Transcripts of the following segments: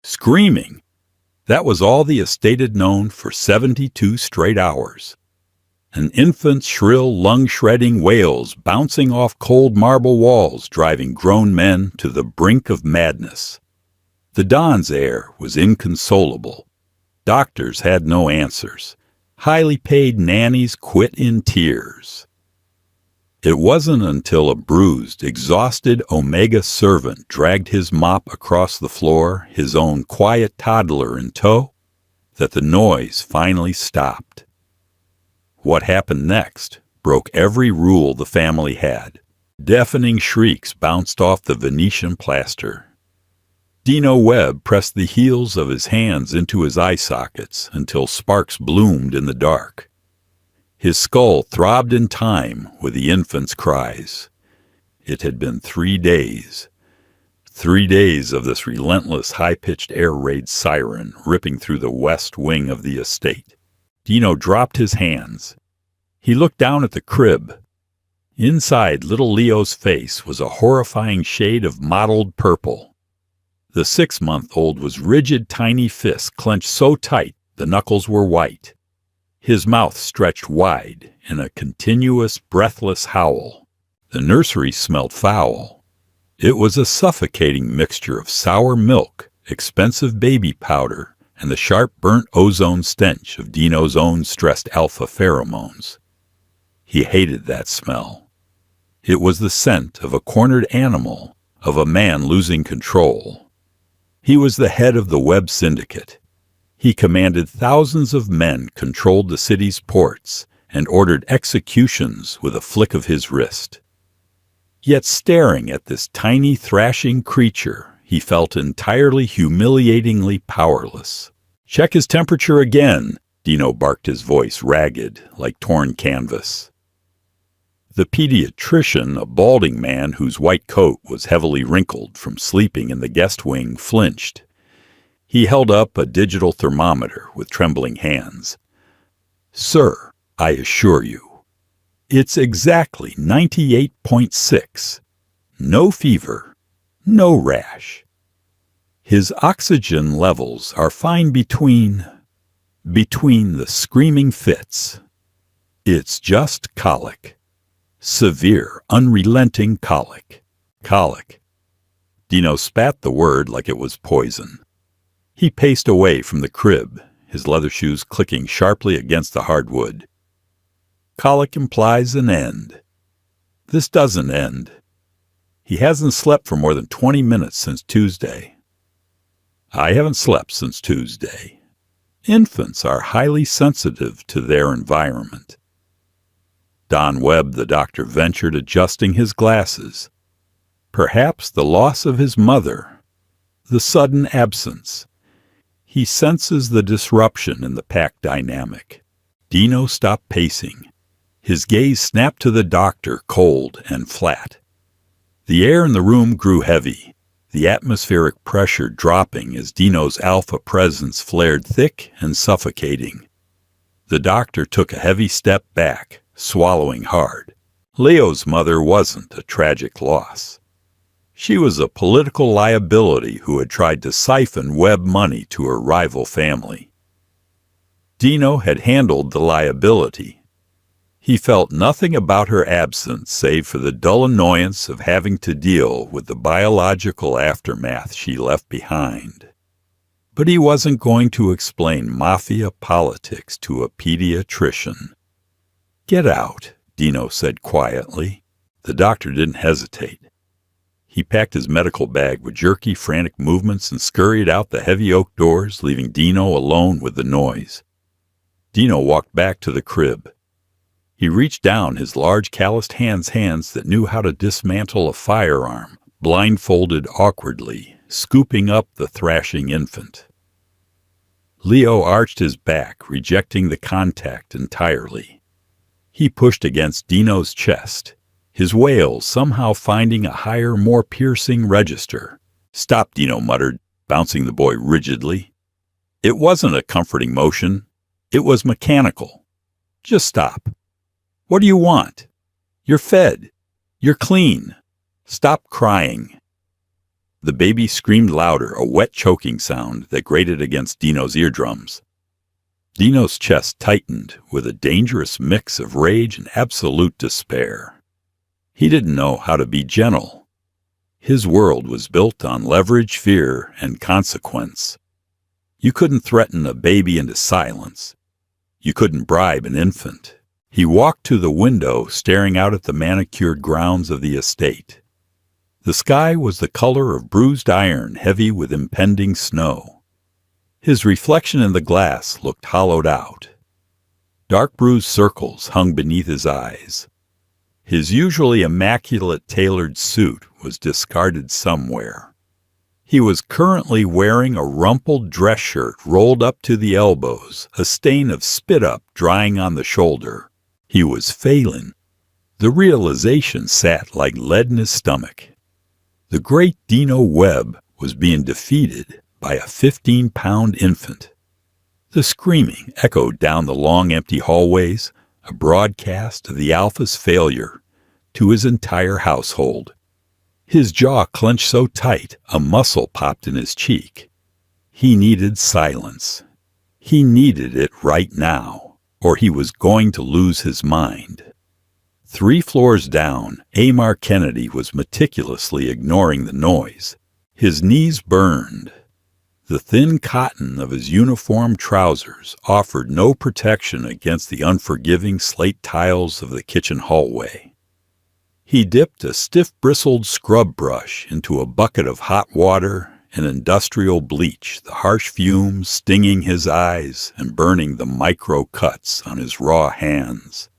screaming. That was all the estate had known for 72 straight hours. An infant's shrill, lung-shredding wails bouncing off cold marble walls, driving grown men to the brink of madness. The Don's heir was inconsolable. Doctors had no answers. Highly paid nannies quit in tears. It wasn't until a bruised, exhausted Omega servant dragged his mop across the floor, his own quiet toddler in tow, that the noise finally stopped. What happened next broke every rule the family had. Deafening shrieks bounced off the Venetian plaster. Dino Webb pressed the heels of his hands into his eye sockets until sparks bloomed in the dark. His skull throbbed in time with the infant's cries. It had been 3 days. 3 days of this relentless, high-pitched air raid siren ripping through the west wing of the estate. Dino dropped his hands. He looked down at the crib. Inside little Leo's face was a horrifying shade of mottled purple. The 6-month-old was rigid, tiny fists clenched so tight the knuckles were white. His mouth stretched wide in a continuous, breathless howl. The nursery smelled foul. It was a suffocating mixture of sour milk, expensive baby powder, and the sharp burnt ozone stench of Dino's own stressed alpha pheromones. He hated that smell. It was the scent of a cornered animal, of a man losing control. He was the head of the Webb Syndicate. He commanded thousands of men, controlled the city's ports, and ordered executions with a flick of his wrist. Yet staring at this tiny, thrashing creature, he felt entirely humiliatingly powerless. "Check his temperature again," Dino barked, his voice ragged, like torn canvas. The pediatrician, a balding man whose white coat was heavily wrinkled from sleeping in the guest wing, flinched. He held up a digital thermometer with trembling hands. "Sir, I assure you, it's exactly 98.6. No fever, no rash. His oxygen levels are fine between the screaming fits. It's just colic. Severe, unrelenting colic. Colic." Dino spat the word like it was poison. He paced away from the crib, his leather shoes clicking sharply against the hardwood. Colic implies an end. This doesn't end. He hasn't slept for more than 20 minutes since Tuesday. I haven't slept since Tuesday. Infants are highly sensitive to their environment. Don Webb, the doctor, ventured, adjusting his glasses. Perhaps the loss of his mother, the sudden absence. He senses the disruption in the pack dynamic. Dino stopped pacing. His gaze snapped to the doctor, cold and flat. The air in the room grew heavy, the atmospheric pressure dropping as Dino's alpha presence flared thick and suffocating. The doctor took a heavy step back, swallowing hard. Leo's mother wasn't a tragic loss. She was a political liability who had tried to siphon Webb money to her rival family. Dino had handled the liability. He felt nothing about her absence save for the dull annoyance of having to deal with the biological aftermath she left behind. But he wasn't going to explain Mafia politics to a pediatrician. "Get out," Dino said quietly. The doctor didn't hesitate. He packed his medical bag with jerky, frantic movements and scurried out the heavy oak doors, leaving Dino alone with the noise. Dino walked back to the crib. He reached down his large, calloused hands that knew how to dismantle a firearm, blindfolded awkwardly, scooping up the thrashing infant. Leo arched his back, rejecting the contact entirely. He pushed against Dino's chest, his wails somehow finding a higher, more piercing register. "Stop," Dino muttered, bouncing the boy rigidly. It wasn't a comforting motion. It was mechanical. "Just stop. What do you want? You're fed. You're clean. Stop crying." The baby screamed louder, a wet choking sound that grated against Dino's eardrums. Dino's chest tightened with a dangerous mix of rage and absolute despair. He didn't know how to be gentle. His world was built on leverage, fear, and consequence. You couldn't threaten a baby into silence. You couldn't bribe an infant. He walked to the window, staring out at the manicured grounds of the estate. The sky was the color of bruised iron, heavy with impending snow. His reflection in the glass looked hollowed out. Dark bruised circles hung beneath his eyes. His usually immaculate tailored suit was discarded somewhere. He was currently wearing a rumpled dress shirt rolled up to the elbows, a stain of spit-up drying on the shoulder. He was failing. The realization sat like lead in his stomach. The great Dino Webb was being defeated by a 15-pound infant. The screaming echoed down the long empty hallways, a broadcast of the Alpha's failure to his entire household. His jaw clenched so tight a muscle popped in his cheek. He needed silence. He needed it right now, or he was going to lose his mind. 3 floors down, Amar Kennedy was meticulously ignoring the noise. His knees burned. The thin cotton of his uniform trousers offered no protection against the unforgiving slate tiles of the kitchen hallway. He dipped a stiff-bristled scrub brush into a bucket of hot water and industrial bleach, the harsh fumes stinging his eyes and burning the micro-cuts on his raw hands.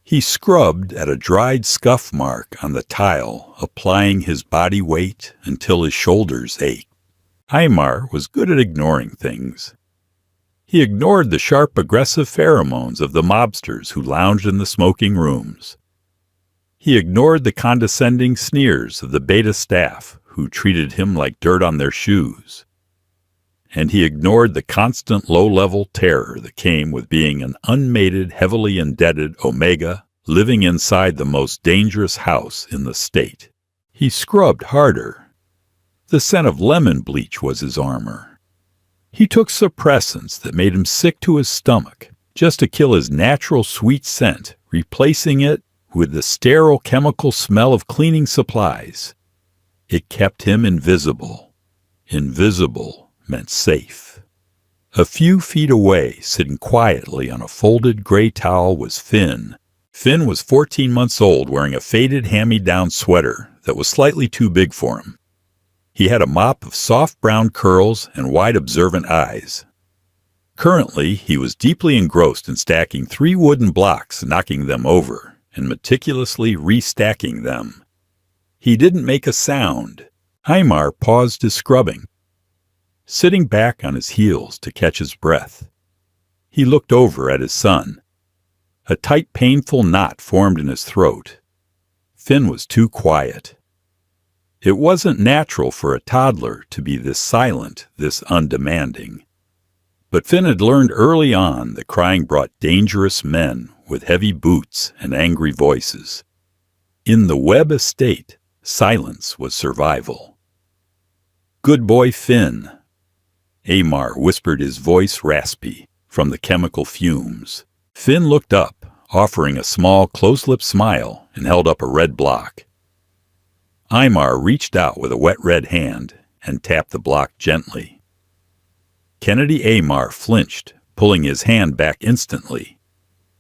He scrubbed at a dried scuff mark on the tile, applying his body weight until his shoulders ached. Aymar was good at ignoring things. He ignored the sharp, aggressive pheromones of the mobsters who lounged in the smoking rooms. He ignored the condescending sneers of the beta staff who treated him like dirt on their shoes. And he ignored the constant low-level terror that came with being an unmated, heavily indebted Omega living inside the most dangerous house in the state. He scrubbed harder. The scent of lemon bleach was his armor. He took suppressants that made him sick to his stomach just to kill his natural sweet scent, replacing it with the sterile chemical smell of cleaning supplies. It kept him invisible. Invisible meant safe. A few feet away, sitting quietly on a folded gray towel, was Finn. Finn was 14 months old, wearing a faded hand-me-down sweater that was slightly too big for him. He had a mop of soft brown curls and wide observant eyes. Currently, he was deeply engrossed in stacking 3 wooden blocks, knocking them over, and meticulously restacking them. He didn't make a sound. Aymar paused his scrubbing, sitting back on his heels to catch his breath. He looked over at his son. A tight, painful knot formed in his throat. Finn was too quiet. It wasn't natural for a toddler to be this silent, this undemanding. But Finn had learned early on that crying brought dangerous men with heavy boots and angry voices. In the Webb estate, silence was survival. "Good boy, Finn." Aymar whispered, his voice raspy from the chemical fumes. Finn looked up, offering a small, close-lipped smile, and held up a red block. Aymar reached out with a wet red hand and tapped the block gently. Kennedy Aymar flinched, pulling his hand back instantly.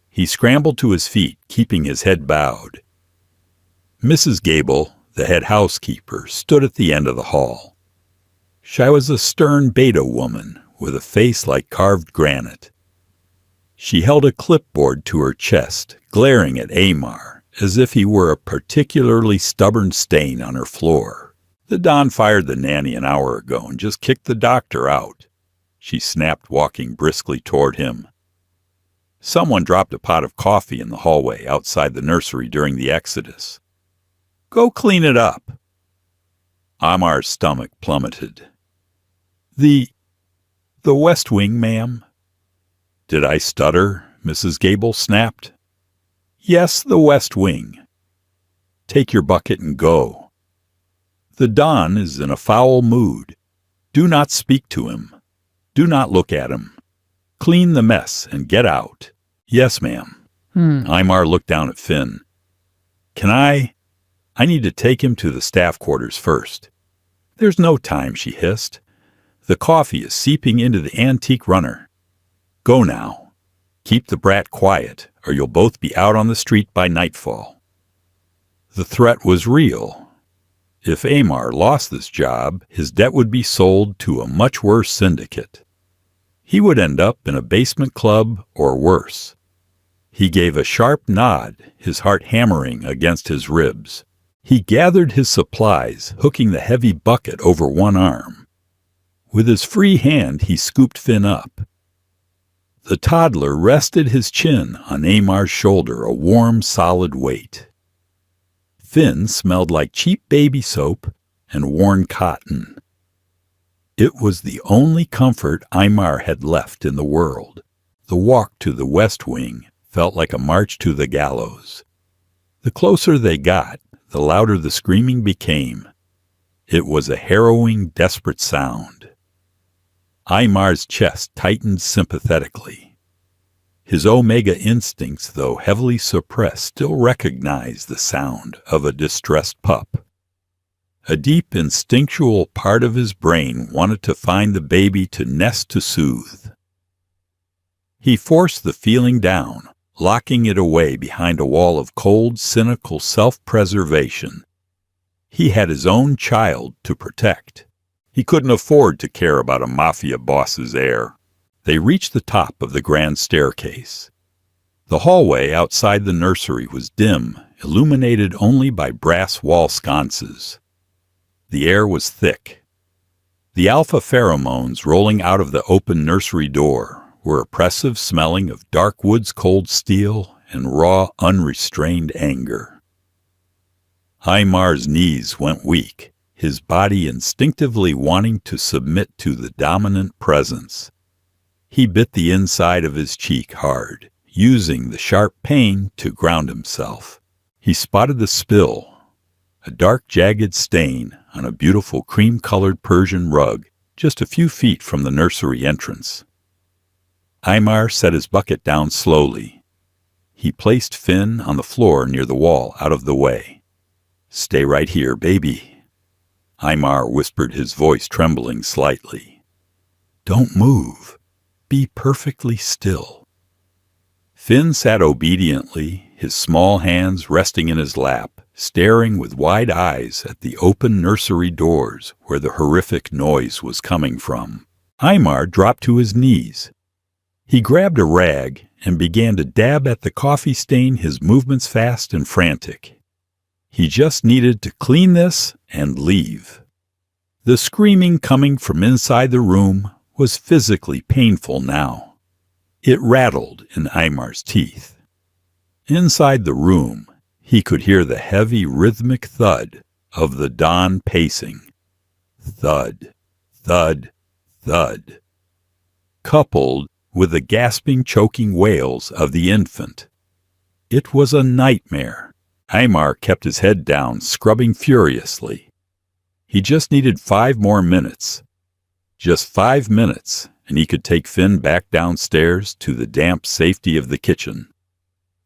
He scrambled to his feet, keeping his head bowed. Mrs. Gable, the head housekeeper, stood at the end of the hall. She was a stern beta woman with a face like carved granite. She held a clipboard to her chest, glaring at Aymar as if he were a particularly stubborn stain on her floor. "The Don fired the nanny an hour ago and just kicked the doctor out," she snapped, walking briskly toward him. "Someone dropped a pot of coffee in the hallway outside the nursery during the exodus. Go clean it up." Aymar's stomach plummeted. The West Wing, ma'am." "Did I stutter?" Mrs. Gable snapped. "Yes, the West Wing." "Take your bucket and go." The Don is in a foul mood. Do not speak to him. Do not look at him. Clean the mess and get out. Yes, ma'am. Aymar looked down at Finn. Can I need to take him to the staff quarters first. There's no time, she hissed. The coffee is seeping into the antique runner. Go now. Keep the brat quiet, or you'll both be out on the street by nightfall. The threat was real. If Aymar lost this job, his debt would be sold to a much worse syndicate. He would end up in a basement club or worse. He gave a sharp nod, his heart hammering against his ribs. He gathered his supplies, hooking the heavy bucket over one arm. With his free hand, he scooped Finn up. The toddler rested his chin on Aymar's shoulder, a warm, solid weight. Finn smelled like cheap baby soap and worn cotton. It was the only comfort Aymar had left in the world. The walk to the West Wing felt like a march to the gallows. The closer they got, the louder the screaming became. It was a harrowing, desperate sound. Aymar's chest tightened sympathetically. His Omega instincts, though heavily suppressed, still recognized the sound of a distressed pup. A deep instinctual part of his brain wanted to find the baby to nest to soothe. He forced the feeling down, locking it away behind a wall of cold, cynical self-preservation. He had his own child to protect. He couldn't afford to care about a Mafia boss's heir. They reached the top of the grand staircase. The hallway outside the nursery was dim, illuminated only by brass wall sconces. The air was thick. The alpha pheromones rolling out of the open nursery door were oppressive, smelling of dark wood's cold steel and raw, unrestrained anger. Aymar's knees went weak, his body instinctively wanting to submit to the dominant presence. He bit the inside of his cheek hard, using the sharp pain to ground himself. He spotted the spill, a dark, jagged stain on a beautiful cream-colored Persian rug just a few feet from the nursery entrance. Aymar set his bucket down slowly. He placed Finn on the floor near the wall, out of the way. "Stay right here, baby," Aymar whispered, his voice trembling slightly. "Don't move. Be perfectly still." Finn sat obediently, his small hands resting in his lap, staring with wide eyes at the open nursery doors where the horrific noise was coming from. Aymar dropped to his knees. He grabbed a rag and began to dab at the coffee stain, his movements fast and frantic. He just needed to clean this and leave. The screaming coming from inside the room was physically painful now. It rattled in Aymar's teeth. Inside the room, he could hear the heavy rhythmic thud of the Don pacing. Thud, thud, thud. Coupled with the gasping, choking wails of the infant. It was a nightmare. Aymar kept his head down, scrubbing furiously. He just needed 5 more minutes. Just 5 minutes, and he could take Finn back downstairs to the damp safety of the kitchen.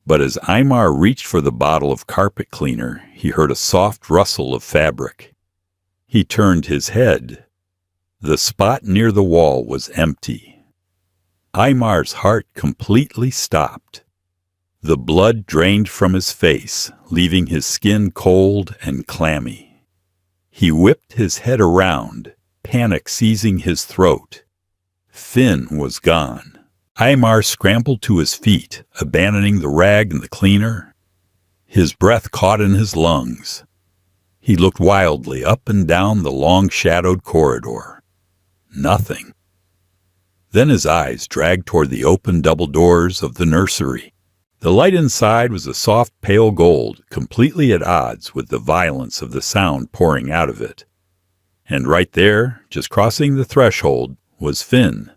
But as Aymar reached for the bottle of carpet cleaner, he heard a soft rustle of fabric. He turned his head. The spot near the wall was empty. Aymar's heart completely stopped. The blood drained from his face, leaving his skin cold and clammy. He whipped his head around, panic seizing his throat. Finn was gone. Aymar scrambled to his feet, abandoning the rag and the cleaner. His breath caught in his lungs. He looked wildly up and down the long-shadowed corridor. Nothing. Then his eyes dragged toward the open double doors of the nursery. The light inside was a soft pale gold, completely at odds with the violence of the sound pouring out of it. And right there, just crossing the threshold, was Finn.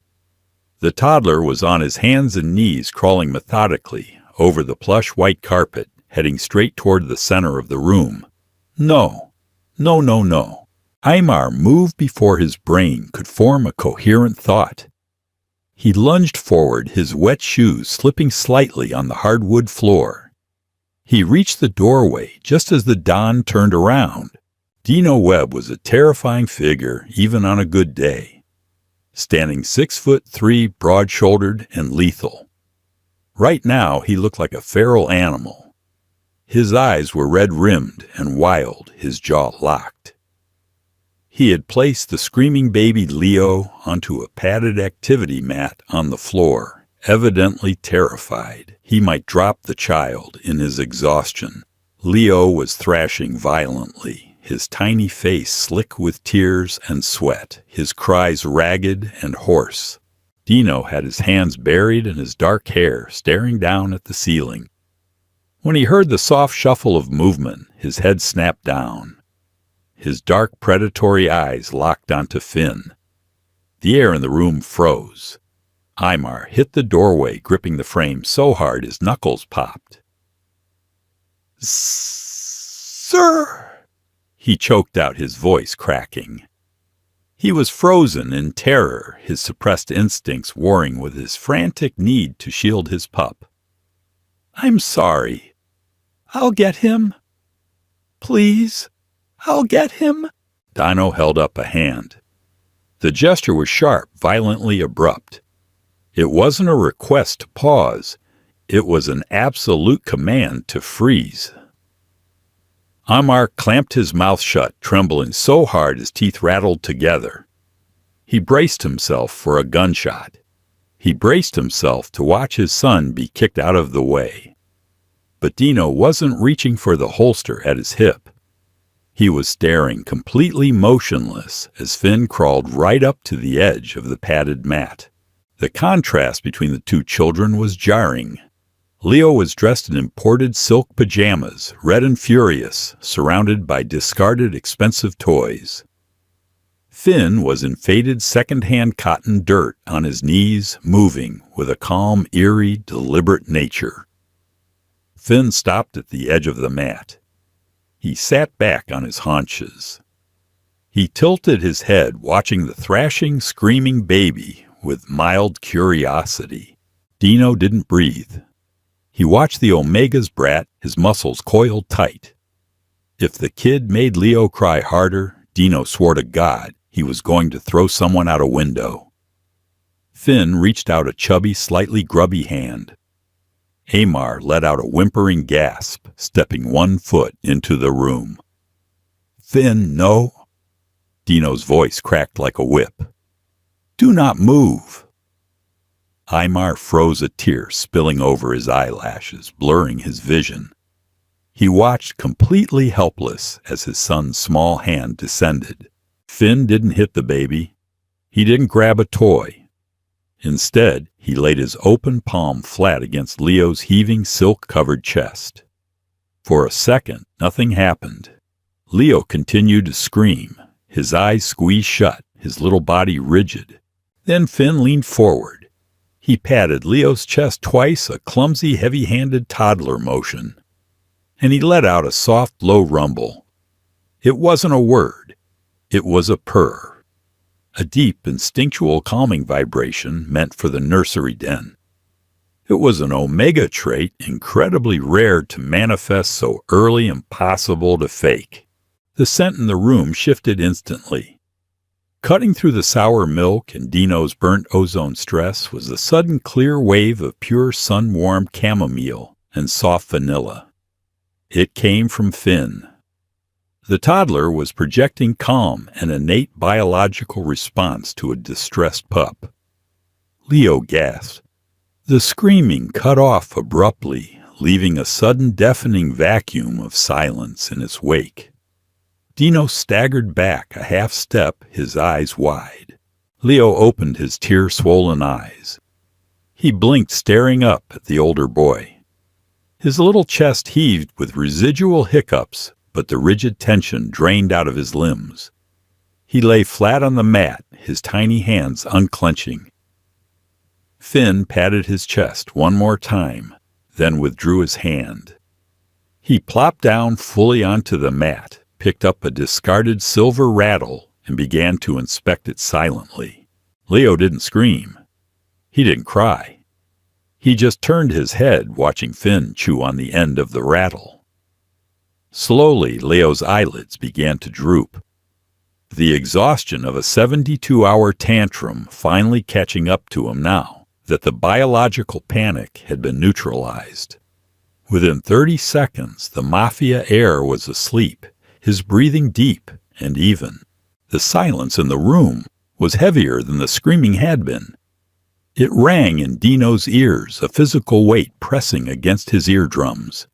The toddler was on his hands and knees, crawling methodically over the plush white carpet, heading straight toward the center of the room. No, no, no, no. Aymar moved before his brain could form a coherent thought. He lunged forward, his wet shoes slipping slightly on the hardwood floor. He reached the doorway just as the Don turned around. Dino Webb was a terrifying figure even on a good day, standing 6'3", broad-shouldered and lethal. Right now he looked like a feral animal. His eyes were red-rimmed and wild, his jaw locked. He had placed the screaming baby Leo onto a padded activity mat on the floor, evidently terrified he might drop the child in his exhaustion. Leo was thrashing violently, his tiny face slick with tears and sweat, his cries ragged and hoarse. Dino had his hands buried in his dark hair, staring down at the ceiling. When he heard the soft shuffle of movement, his head snapped down. His dark, predatory eyes locked onto Finn. The air in the room froze. Aymar hit the doorway, gripping the frame so hard his knuckles popped. "Sir!" he choked out, his voice cracking. He was frozen in terror, his suppressed instincts warring with his frantic need to shield his pup. "I'm sorry. I'll get him. Please, I'll get him." Dino held up a hand. The gesture was sharp, violently abrupt. It wasn't a request to pause. It was an absolute command to freeze. Aymar clamped his mouth shut, trembling so hard his teeth rattled together. He braced himself for a gunshot. He braced himself to watch his son be kicked out of the way. But Dino wasn't reaching for the holster at his hip. He was staring, completely motionless, as Finn crawled right up to the edge of the padded mat. The contrast between the two children was jarring. Leo was dressed in imported silk pajamas, red and furious, surrounded by discarded expensive toys. Finn was in faded second-hand cotton dirt on his knees, moving with a calm, eerie, deliberate nature. Finn stopped at the edge of the mat. He sat back on his haunches. He tilted his head, watching the thrashing, screaming baby with mild curiosity. Dino didn't breathe. He watched the Omega's brat, his muscles coiled tight. If the kid made Leo cry harder, Dino swore to God he was going to throw someone out a window. Finn reached out a chubby, slightly grubby hand. Aymar let out a whimpering gasp, stepping 1 foot into the room. "Finn, no." Dino's voice cracked like a whip. "Do not move." Aymar froze, a tear spilling over his eyelashes, blurring his vision. He watched completely helpless as his son's small hand descended. Finn didn't hit the baby. He didn't grab a toy. Instead, he laid his open palm flat against Leo's heaving, silk-covered chest. For a second, nothing happened. Leo continued to scream, his eyes squeezed shut, his little body rigid. Then Finn leaned forward. He patted Leo's chest twice, a clumsy, heavy-handed toddler motion. And he let out a soft, low rumble. It wasn't a word. It was a purr. A deep, instinctual calming vibration meant for the nursery den. It was an Omega trait incredibly rare to manifest so early, impossible to fake. The scent in the room shifted instantly. Cutting through the sour milk and Dino's burnt ozone stress was a sudden clear wave of pure sun-warmed chamomile and soft vanilla. It came from Finn. The toddler was projecting calm, an innate biological response to a distressed pup. Leo gasped. The screaming cut off abruptly, leaving a sudden deafening vacuum of silence in its wake. Dino staggered back a half step, his eyes wide. Leo opened his tear-swollen eyes. He blinked, staring up at the older boy. His little chest heaved with residual hiccups, but the rigid tension drained out of his limbs. He lay flat on the mat, his tiny hands unclenching. Finn patted his chest 1 more time, then withdrew his hand. He plopped down fully onto the mat, picked up a discarded silver rattle and began to inspect it silently. Leo didn't scream. He didn't cry. He just turned his head, watching Finn chew on the end of the rattle. Slowly, Leo's eyelids began to droop, the exhaustion of a 72-hour tantrum finally catching up to him now that the biological panic had been neutralized. Within 30 seconds, the Mafia heir was asleep, his breathing deep and even. The silence in the room was heavier than the screaming had been. It rang in Dino's ears, a physical weight pressing against his eardrums.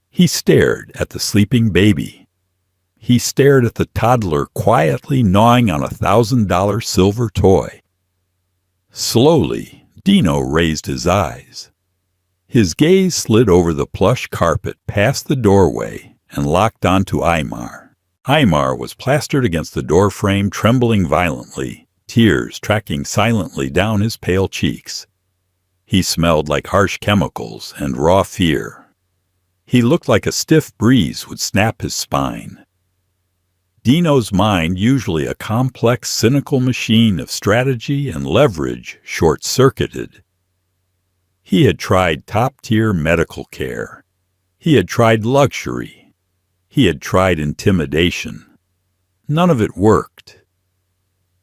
He stared at the sleeping baby. He stared at the toddler quietly gnawing on a $1,000 silver toy. Slowly, Dino raised his eyes. His gaze slid over the plush carpet past the doorway and locked onto Aymar. Aymar was plastered against the doorframe, trembling violently, tears tracking silently down his pale cheeks. He smelled like harsh chemicals and raw fear. He looked like a stiff breeze would snap his spine. Dino's mind, usually a complex, cynical machine of strategy and leverage, short-circuited. He had tried top-tier medical care. He had tried luxury. He had tried intimidation. None of it worked.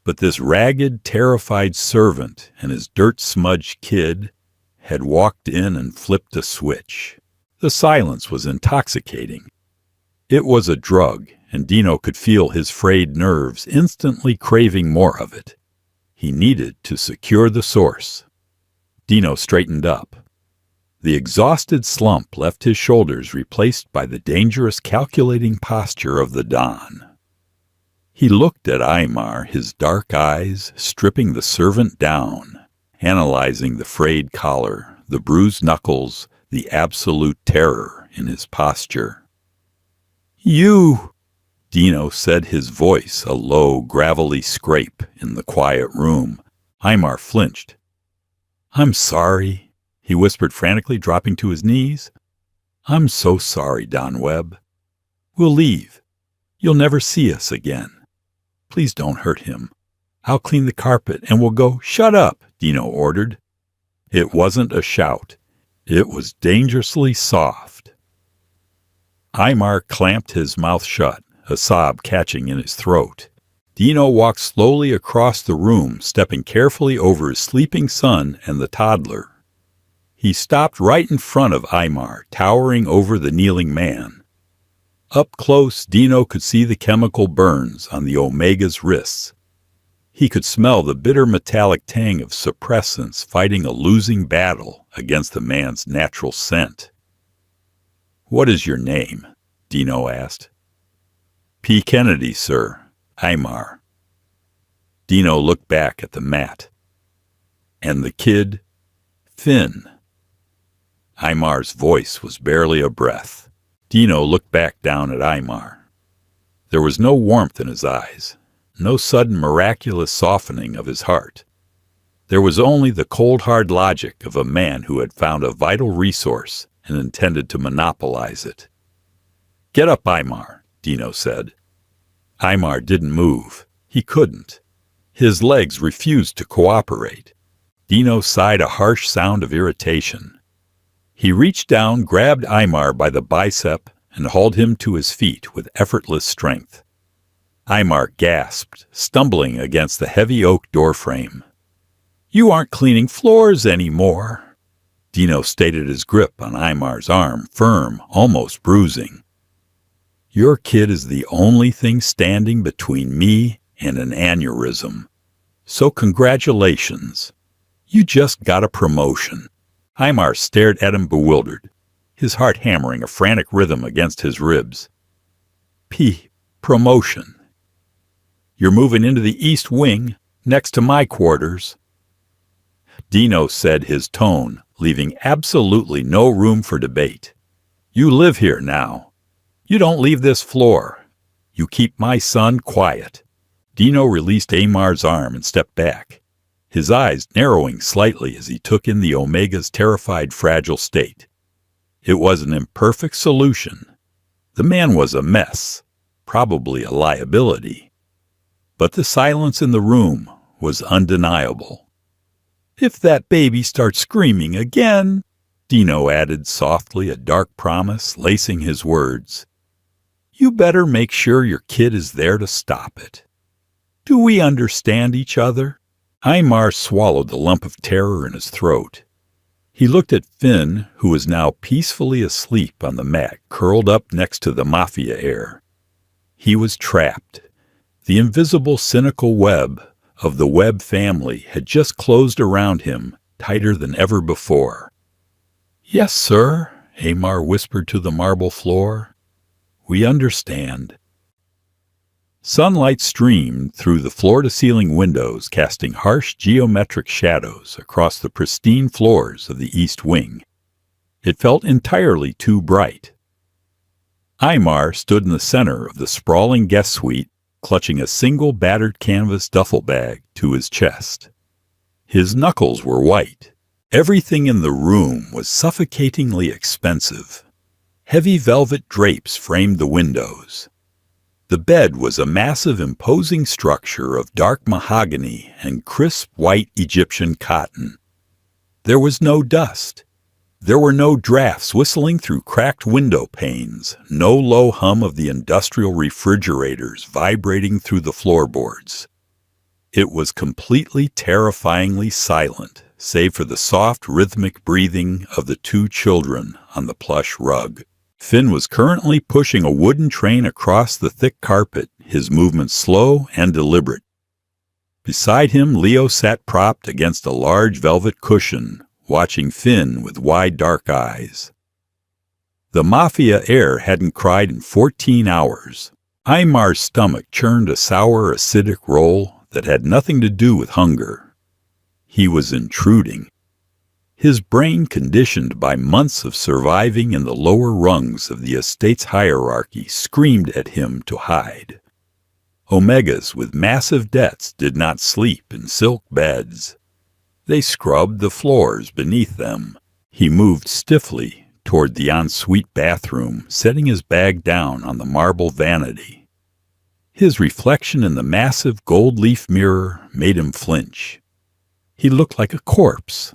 But this ragged, terrified servant and his dirt-smudged kid had walked in and flipped a switch. The silence was intoxicating. It was a drug, and Dino could feel his frayed nerves instantly craving more of it. He needed to secure the source. Dino straightened up. The exhausted slump left his shoulders replaced by the dangerous calculating posture of the Don. He looked at Aymar, his dark eyes stripping the servant down, analyzing the frayed collar, the bruised knuckles, the absolute terror in his posture. "You!" Dino said, his voice a low, gravelly scrape in the quiet room. Aymar flinched. "I'm sorry," he whispered frantically, dropping to his knees. "I'm so sorry, Don Webb. We'll leave. You'll never see us again. Please don't hurt him. I'll clean the carpet and we'll go." "Shut up," Dino ordered. It wasn't a shout. It was dangerously soft. Aymar clamped his mouth shut, a sob catching in his throat. Dino walked slowly across the room, stepping carefully over his sleeping son and the toddler. He stopped right in front of Aymar, towering over the kneeling man. Up close, Dino could see the chemical burns on the Omega's wrists. He could smell the bitter metallic tang of suppressants fighting a losing battle against the man's natural scent. "What is your name?" Dino asked. "P. Kennedy, sir. Aymar." Dino looked back at the mat. "And the kid?" "Finn." Aymar's voice was barely a breath. Dino looked back down at Aymar. There was no warmth in his eyes, no sudden miraculous softening of his heart. There was only the cold hard logic of a man who had found a vital resource and intended to monopolize it. "Get up, Aymar," Dino said. Aymar didn't move. He couldn't. His legs refused to cooperate. Dino sighed a harsh sound of irritation. He reached down, grabbed Aymar by the bicep, and hauled him to his feet with effortless strength. Aymar gasped, stumbling against the heavy oak doorframe. "You aren't cleaning floors anymore." Dino stayed his grip on Aymar's arm, firm, almost bruising. "Your kid is the only thing standing between me and an aneurysm. So congratulations. You just got a promotion." Aymar stared at him bewildered, his heart hammering a frantic rhythm against his ribs. Promotion. You're moving into the East Wing, next to my quarters." Dino said, his tone leaving absolutely no room for debate. "You live here now. You don't leave this floor. You keep my son quiet." Dino released Aymar's arm and stepped back, his eyes narrowing slightly as he took in the Omega's terrified, fragile state. It was an imperfect solution. The man was a mess. probably a liability. But the silence in the room was undeniable. "If that baby starts screaming again," Dino added softly, a dark promise lacing his words, "you better make sure your kid is there to stop it. Do we understand each other?" Aymar swallowed the lump of terror in his throat. He looked at Finn, who was now peacefully asleep on the mat curled up next to the Mafia heir. He was trapped. The invisible cynical web of the Webb family had just closed around him tighter than ever before. "Yes, sir," Aymar whispered to the marble floor. "We understand." Sunlight streamed through the floor-to-ceiling windows, casting harsh geometric shadows across the pristine floors of the East Wing. It felt entirely too bright. Aymar stood in the center of the sprawling guest suite, clutching a single battered canvas duffel bag to his chest. His knuckles were white. Everything in the room was suffocatingly expensive. Heavy velvet drapes framed the windows. The bed was a massive, imposing structure of dark mahogany and crisp white Egyptian cotton. There was no dust. There were no drafts whistling through cracked window panes, no low hum of the industrial refrigerators vibrating through the floorboards. It was completely terrifyingly silent, save for the soft, rhythmic breathing of the two children on the plush rug. Finn was currently pushing a wooden train across the thick carpet, his movements slow and deliberate. Beside him, Leo sat propped against a large velvet cushion, watching Finn with wide dark eyes. The Mafia heir hadn't cried in 14 hours. Aymar's stomach churned a sour, acidic roll that had nothing to do with hunger. He was intruding. His brain, conditioned by months of surviving in the lower rungs of the estate's hierarchy, screamed at him to hide. Omegas with massive debts did not sleep in silk beds. They scrubbed the floors beneath them. He moved stiffly toward the ensuite bathroom, setting his bag down on the marble vanity. His reflection in the massive gold-leaf mirror made him flinch. He looked like a corpse.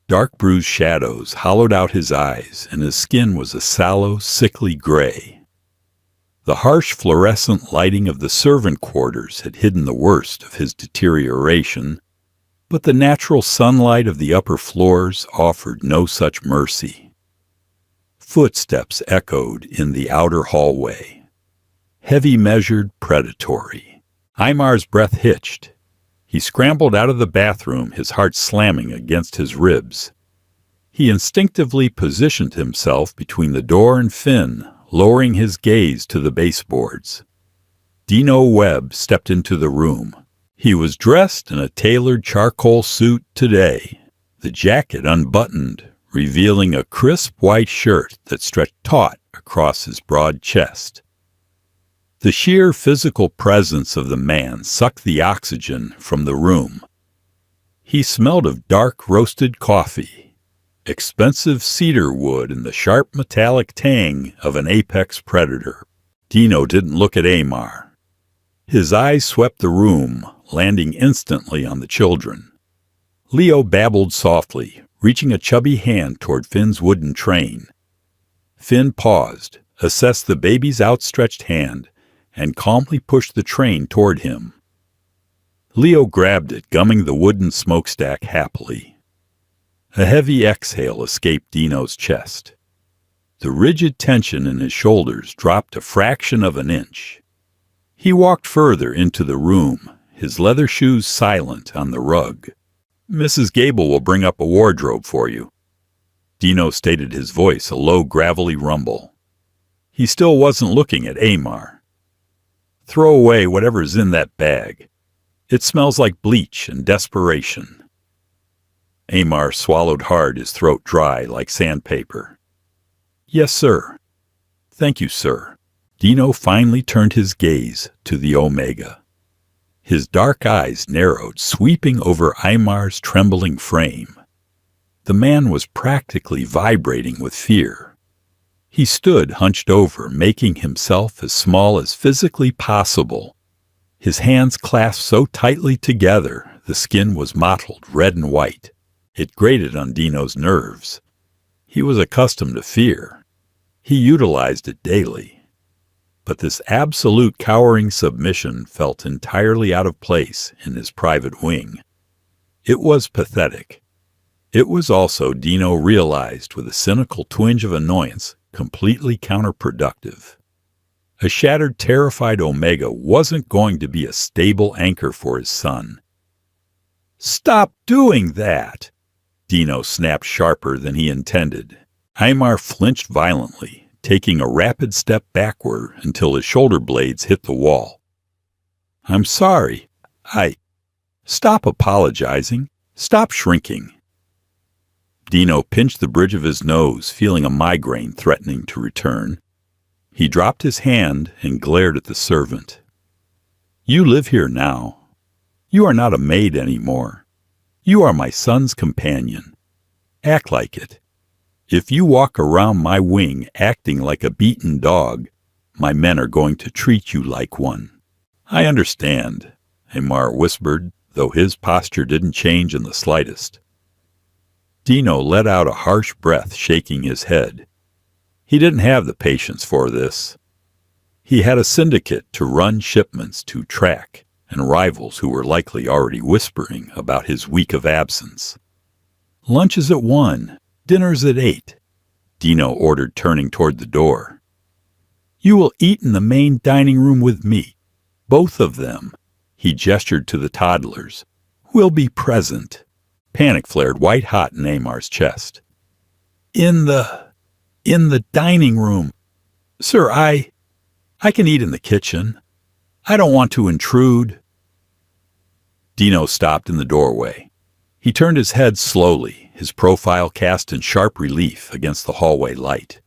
Dark bruised shadows hollowed out his eyes, and his skin was a sallow, sickly gray. The harsh fluorescent lighting of the servant quarters had hidden the worst of his deterioration, but the natural sunlight of the upper floors offered no such mercy. Footsteps echoed in the outer hallway. Heavy measured, predatory. Aymar's breath hitched. He scrambled out of the bathroom, his heart slamming against his ribs. He instinctively positioned himself between the door and Finn, lowering his gaze to the baseboards. Dino Webb stepped into the room. He was dressed in a tailored charcoal suit today, the jacket unbuttoned, revealing a crisp white shirt that stretched taut across his broad chest. The sheer physical presence of the man sucked the oxygen from the room. He smelled of dark roasted coffee, expensive cedar wood, and the sharp metallic tang of an apex predator. Dino didn't look at Aymar. His eyes swept the room, landing instantly on the children. Leo babbled softly, reaching a chubby hand toward Finn's wooden train. Finn paused, assessed the baby's outstretched hand, and calmly pushed the train toward him. Leo grabbed it, gumming the wooden smokestack happily. A heavy exhale escaped Dino's chest. The rigid tension in his shoulders dropped a fraction of an inch. He walked further into the room, his leather shoes silent on the rug. "Mrs. Gable will bring up a wardrobe for you." Dino stated, his voice a low, gravelly rumble. He still wasn't looking at Aymar. "Throw away whatever's in that bag. It smells like bleach and desperation." Aymar swallowed hard, his throat dry like sandpaper. "Yes, sir." "Thank you, sir." Dino finally turned his gaze to the Omega. His dark eyes narrowed, sweeping over Aymar's trembling frame. The man was practically vibrating with fear. He stood hunched over, making himself as small as physically possible. His hands clasped so tightly together, the skin was mottled red and white. It grated on Dino's nerves. He was accustomed to fear. He utilized it daily. But this absolute cowering submission felt entirely out of place in his private wing. It was pathetic. It was also, Dino realized with a cynical twinge of annoyance, completely counterproductive. A shattered, terrified Omega wasn't going to be a stable anchor for his son. "Stop doing that!" Dino snapped sharper than he intended. Aymar flinched violently, taking a rapid step backward until his shoulder blades hit the wall. "I'm sorry. Stop apologizing. Stop shrinking." Dino pinched the bridge of his nose, feeling a migraine threatening to return. He dropped his hand and glared at the servant. "You live here now. You are not a maid anymore. You are my son's companion. Act like it. If you walk around my wing acting like a beaten dog, my men are going to treat you like one." "I understand," Aymar whispered, though his posture didn't change in the slightest. Dino let out a harsh breath, shaking his head. He didn't have the patience for this. He had a syndicate to run shipments to track, and rivals who were likely already whispering about his week of absence. "Lunch is at 1, dinner's at 8, Dino ordered, turning toward the door. "You will eat in the main dining room with me. Both of them," he gestured to the toddlers, "will be present." Panic flared white-hot in Aymar's chest. In the dining room. Sir, I can eat in the kitchen. I don't want to intrude." Dino stopped in the doorway. He turned his head slowly, his profile cast in sharp relief against the hallway light.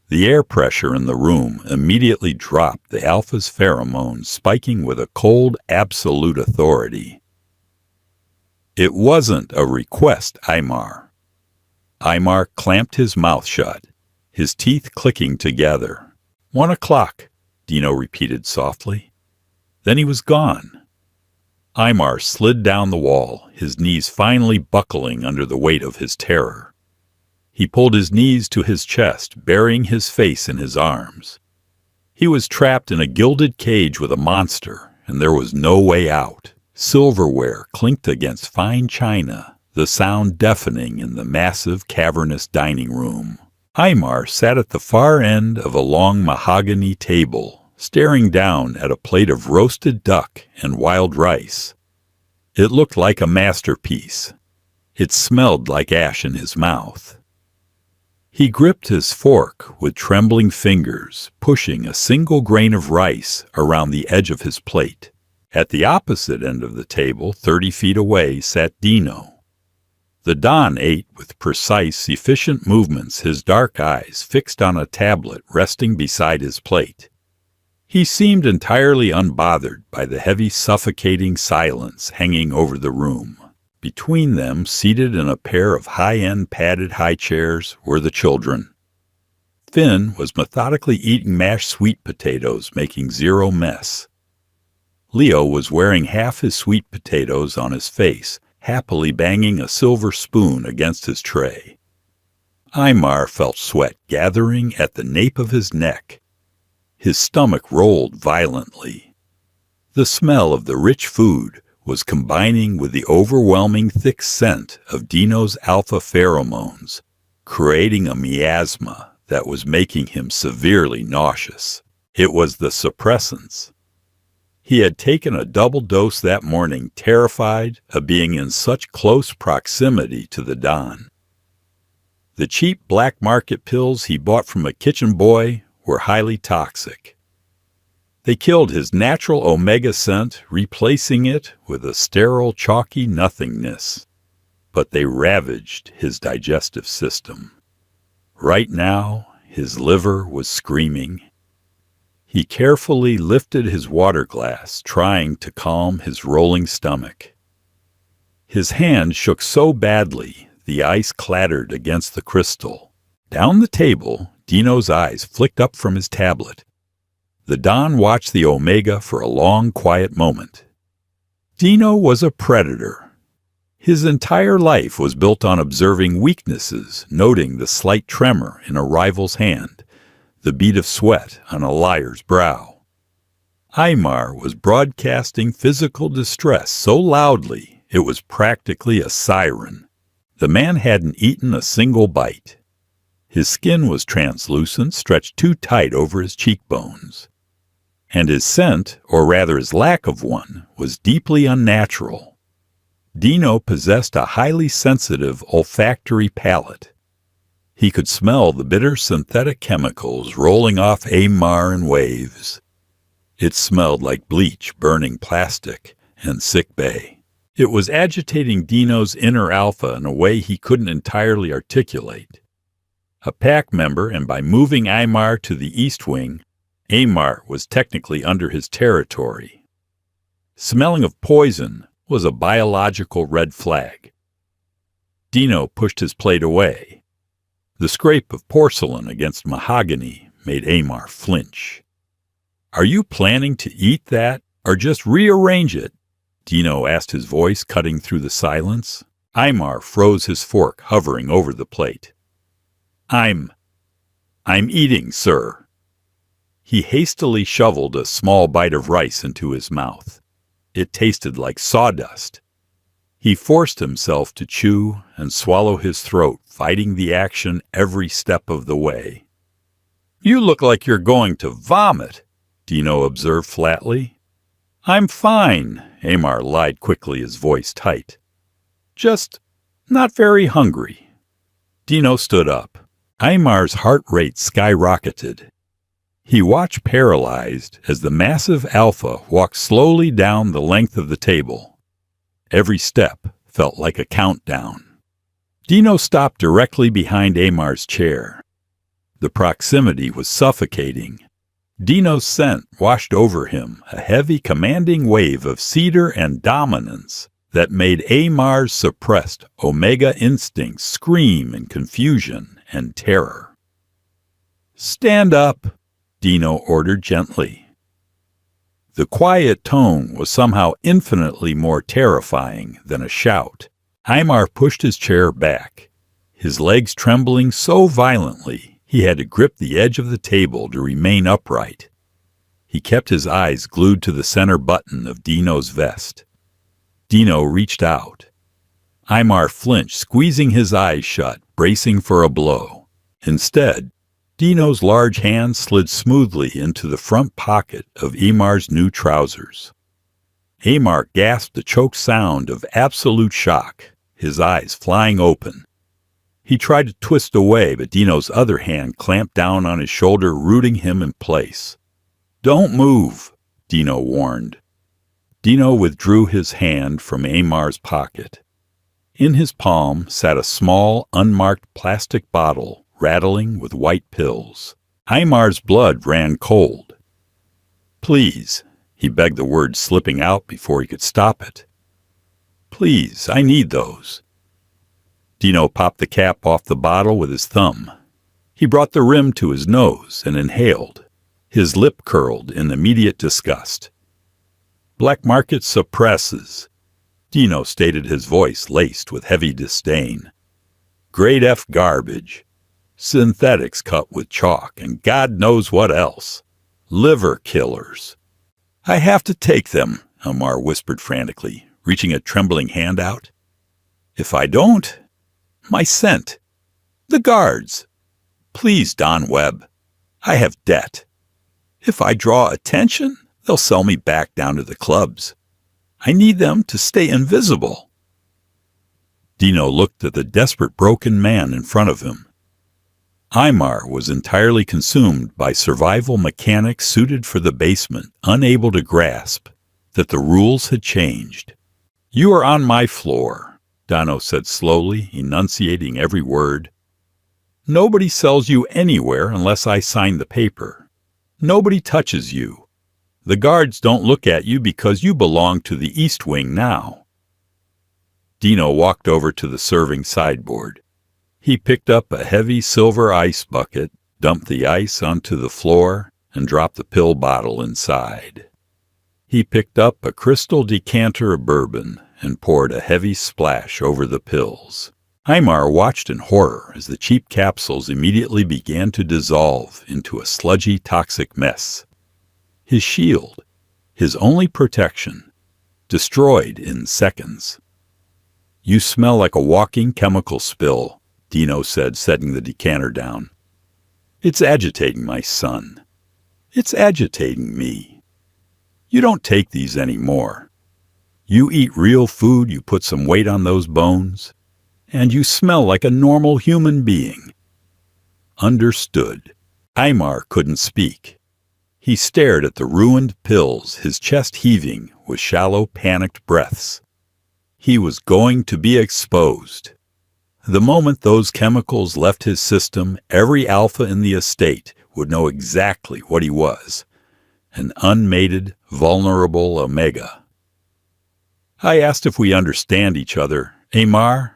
The air pressure in the room immediately dropped, the alpha's pheromones spiking with a cold, absolute authority. "It wasn't a request, Aymar." Aymar clamped his mouth shut, his teeth clicking together. 1 o'clock, Dino repeated softly. Then he was gone. Aymar slid down the wall, his knees finally buckling under the weight of his terror. He pulled his knees to his chest, burying his face in his arms. He was trapped in a gilded cage with a monster, and there was no way out. Silverware clinked against fine china, the sound deafening in the massive, cavernous dining room. Aymar sat at the far end of a long mahogany table, staring down at a plate of roasted duck and wild rice. It looked like a masterpiece. It smelled like ash in his mouth. He gripped his fork with trembling fingers, pushing a single grain of rice around the edge of his plate. At the opposite end of the table, 30 feet away, sat Dino. The Don ate with precise, efficient movements, his dark eyes fixed on a tablet resting beside his plate. He seemed entirely unbothered by the heavy, suffocating silence hanging over the room. Between them, seated in a pair of high-end padded high chairs, were the children. Finn was methodically eating mashed sweet potatoes, making zero mess. Leo was wearing half his sweet potatoes on his face, happily banging a silver spoon against his tray. Aymar felt sweat gathering at the nape of his neck. His stomach rolled violently. The smell of the rich food was combining with the overwhelming thick scent of Dino's alpha pheromones, creating a miasma that was making him severely nauseous. It was the suppressants. He had taken a double dose that morning, terrified of being in such close proximity to the Don. The cheap black market pills he bought from a kitchen boy were highly toxic. They killed his natural omega scent, replacing it with a sterile, chalky nothingness. But they ravaged his digestive system. Right now, his liver was screaming. He carefully lifted his water glass, trying to calm his rolling stomach. His hand shook so badly, the ice clattered against the crystal. Down the table, Dino's eyes flicked up from his tablet. The Don watched the Omega for a long, quiet moment. Dino was a predator. His entire life was built on observing weaknesses, noting the slight tremor in a rival's hand, the bead of sweat on a liar's brow. Aymar was broadcasting physical distress so loudly it was practically a siren. The man hadn't eaten a single bite. His skin was translucent, stretched too tight over his cheekbones. And his scent, or rather his lack of one, was deeply unnatural. Dino possessed a highly sensitive olfactory palate. He could smell the bitter synthetic chemicals rolling off Aymar in waves. It smelled like bleach, burning plastic, and sick bay. It was agitating Dino's inner alpha in a way he couldn't entirely articulate. A pack member, and by moving Aymar to the east wing, Aymar was technically under his territory. Smelling of poison was a biological red flag. Dino pushed his plate away. The scrape of porcelain against mahogany made Aymar flinch. "Are you planning to eat that, or just rearrange it?" Dino asked, his voice cutting through the silence. Aymar froze his fork, hovering over the plate. I'm eating, sir." He hastily shoveled a small bite of rice into his mouth. It tasted like sawdust. He forced himself to chew and swallow his throat, fighting the action every step of the way. "You look like you're going to vomit," Dino observed flatly. "I'm fine," Aymar lied quickly, his voice tight. "Just not very hungry." Dino stood up. Aymar's heart rate skyrocketed. He watched paralyzed as the massive alpha walked slowly down the length of the table. Every step felt like a countdown. Dino stopped directly behind Aymar's chair. The proximity was suffocating. Dino's scent washed over him, a heavy, commanding wave of cedar and dominance that made Aymar's suppressed Omega instincts scream in confusion and terror. "Stand up," Dino ordered gently. The quiet tone was somehow infinitely more terrifying than a shout. Aymar pushed his chair back, his legs trembling so violently he had to grip the edge of the table to remain upright. He kept his eyes glued to the center button of Dino's vest. Dino reached out. Aymar flinched, squeezing his eyes shut, bracing for a blow. Instead, Dino's large hand slid smoothly into the front pocket of Aymar's new trousers. Aymar gasped a choked sound of absolute shock, his eyes flying open. He tried to twist away, but Dino's other hand clamped down on his shoulder, rooting him in place. "Don't move," Dino warned. Dino withdrew his hand from Aymar's pocket. In his palm sat a small, unmarked plastic bottle, rattling with white pills. Aymar's blood ran cold. "Please," he begged, the words slipping out before he could stop it. "Please, I need those." Dino popped the cap off the bottle with his thumb. He brought the rim to his nose and inhaled. His lip curled in immediate disgust. "Black market suppresses," Dino stated, his voice laced with heavy disdain. "Grade F garbage. Synthetics cut with chalk and God knows what else. Liver killers." "I have to take them," Aymar whispered frantically, reaching a trembling hand out. "If I don't, my scent. The guards. Please, Don Webb. I have debt. If I draw attention, they'll sell me back down to the clubs. I need them to stay invisible." Dino looked at the desperate broken man in front of him. Aymar was entirely consumed by survival mechanics suited for the basement, unable to grasp that the rules had changed. "You are on my floor," Dino said slowly, enunciating every word. "Nobody sells you anywhere unless I sign the paper. Nobody touches you. The guards don't look at you because you belong to the East Wing now." Dino walked over to the serving sideboard. He picked up a heavy silver ice bucket, dumped the ice onto the floor, and dropped the pill bottle inside. He picked up a crystal decanter of bourbon and poured a heavy splash over the pills. Aymar watched in horror as the cheap capsules immediately began to dissolve into a sludgy, toxic mess. His shield, his only protection, destroyed in seconds. "You smell like a walking chemical spill," Dino said, setting the decanter down. "It's agitating my son. It's agitating me. You don't take these anymore. You eat real food, you put some weight on those bones, and you smell like a normal human being." Understood. Aymar couldn't speak. He stared at the ruined pills, his chest heaving with shallow, panicked breaths. He was going to be exposed. The moment those chemicals left his system, every alpha in the estate would know exactly what he was: an unmated, vulnerable omega. "I asked if we understand each other, Aymar?"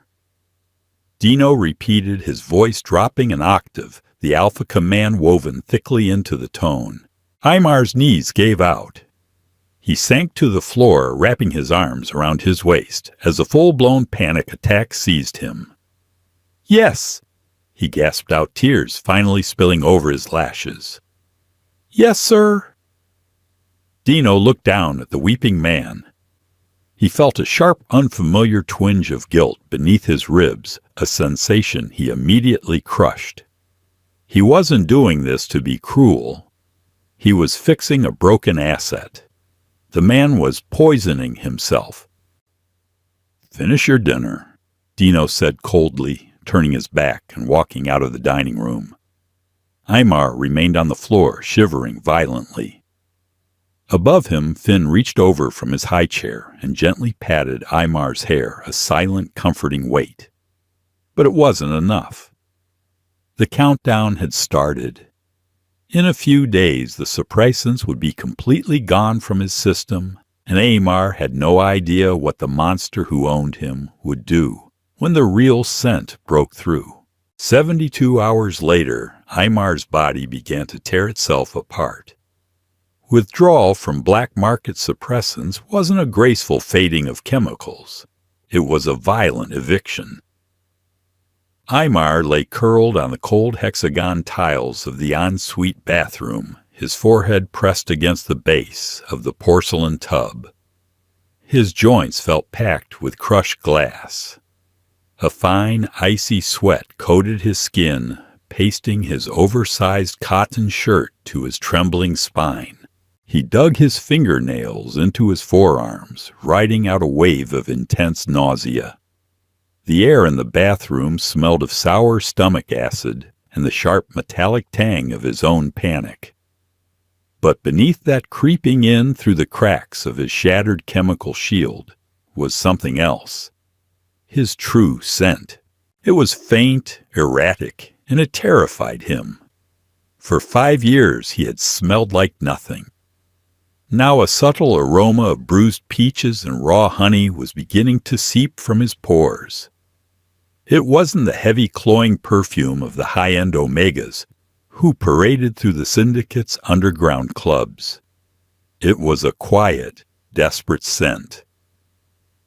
Dino repeated, his voice dropping an octave, the alpha command woven thickly into the tone. Aymar's knees gave out. He sank to the floor, wrapping his arms around his waist, as a full-blown panic attack seized him. "Yes," he gasped out, tears finally spilling over his lashes. "Yes, sir." Dino looked down at the weeping man. He felt a sharp, unfamiliar twinge of guilt beneath his ribs, a sensation he immediately crushed. He wasn't doing this to be cruel. He was fixing a broken asset. The man was poisoning himself. "Finish your dinner," Dino said coldly, turning his back and walking out of the dining room. Aymar remained on the floor, shivering violently. Above him, Finn reached over from his high chair and gently patted Aymar's hair, a silent, comforting weight. But it wasn't enough. The countdown had started. In a few days, the suppressants would be completely gone from his system, and Aymar had no idea what the monster who owned him would do when the real scent broke through. 72 hours later, Aymar's body began to tear itself apart. Withdrawal from black market suppressants wasn't a graceful fading of chemicals. It was a violent eviction. Aymar lay curled on the cold hexagon tiles of the ensuite bathroom, his forehead pressed against the base of the porcelain tub. His joints felt packed with crushed glass. A fine, icy sweat coated his skin, pasting his oversized cotton shirt to his trembling spine. He dug his fingernails into his forearms, riding out a wave of intense nausea. The air in the bathroom smelled of sour stomach acid and the sharp metallic tang of his own panic. But beneath that creeping in through the cracks of his shattered chemical shield was something else. His true scent. It was faint, erratic, and it terrified him. For 5 years he had smelled like nothing. Now a subtle aroma of bruised peaches and raw honey was beginning to seep from his pores. It wasn't the heavy, cloying perfume of the high-end Omegas who paraded through the syndicate's underground clubs. It was a quiet, desperate scent.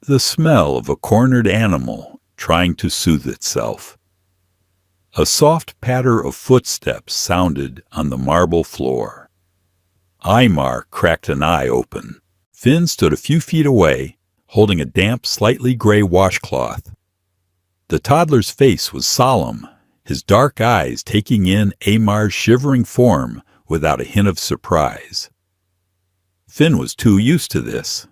The smell of a cornered animal trying to soothe itself. A soft patter of footsteps sounded on the marble floor. Aymar cracked an eye open. Finn stood a few feet away, holding a damp, slightly gray washcloth. The toddler's face was solemn, his dark eyes taking in Aymar's shivering form without a hint of surprise. Finn was too used to this.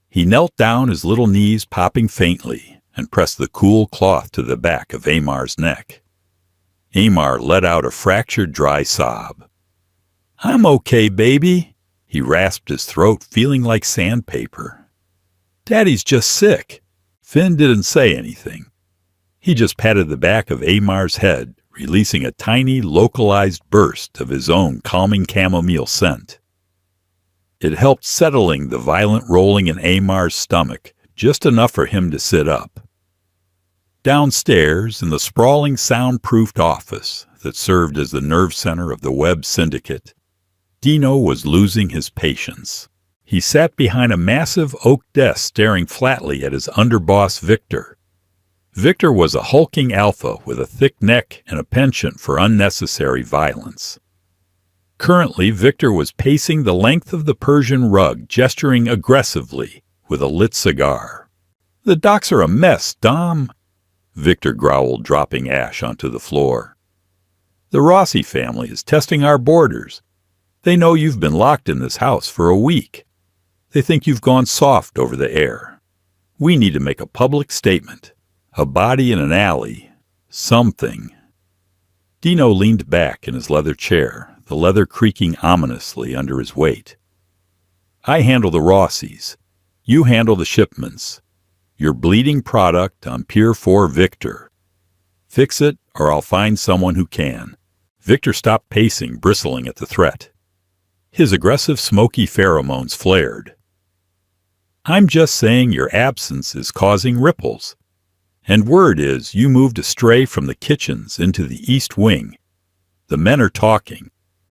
He knelt down, his little knees popping faintly, and pressed the cool cloth to the back of Aymar's neck. Aymar let out a fractured, dry sob. "I'm okay, baby." He rasped his throat, feeling like sandpaper. "Daddy's just sick." Finn didn't say anything. He just patted the back of Aymar's head, releasing a tiny, localized burst of his own calming chamomile scent. It helped settling the violent rolling in Aymar's stomach, just enough for him to sit up. Downstairs, in the sprawling soundproofed office that served as the nerve center of the web syndicate, Dino was losing his patience. He sat behind a massive oak desk staring flatly at his underboss Victor. Victor was a hulking alpha with a thick neck and a penchant for unnecessary violence. Currently, Victor was pacing the length of the Persian rug, gesturing aggressively with a lit cigar. "The docks are a mess, Dom," Victor growled, dropping ash onto the floor. "The Rossi family is testing our borders. They know you've been locked in this house for a week. They think you've gone soft over the air. We need to make a public statement. A body in an alley. Something." Dino leaned back in his leather chair, the leather creaking ominously under his weight. "I handle the Rossis. You handle the shipments. Your bleeding product on Pier 4 Victor. Fix it, or I'll find someone who can." Victor stopped pacing, bristling at the threat. His aggressive, smoky pheromones flared. "I'm just saying your absence is causing ripples. And word is you moved astray from the kitchens into the East Wing. The men are talking.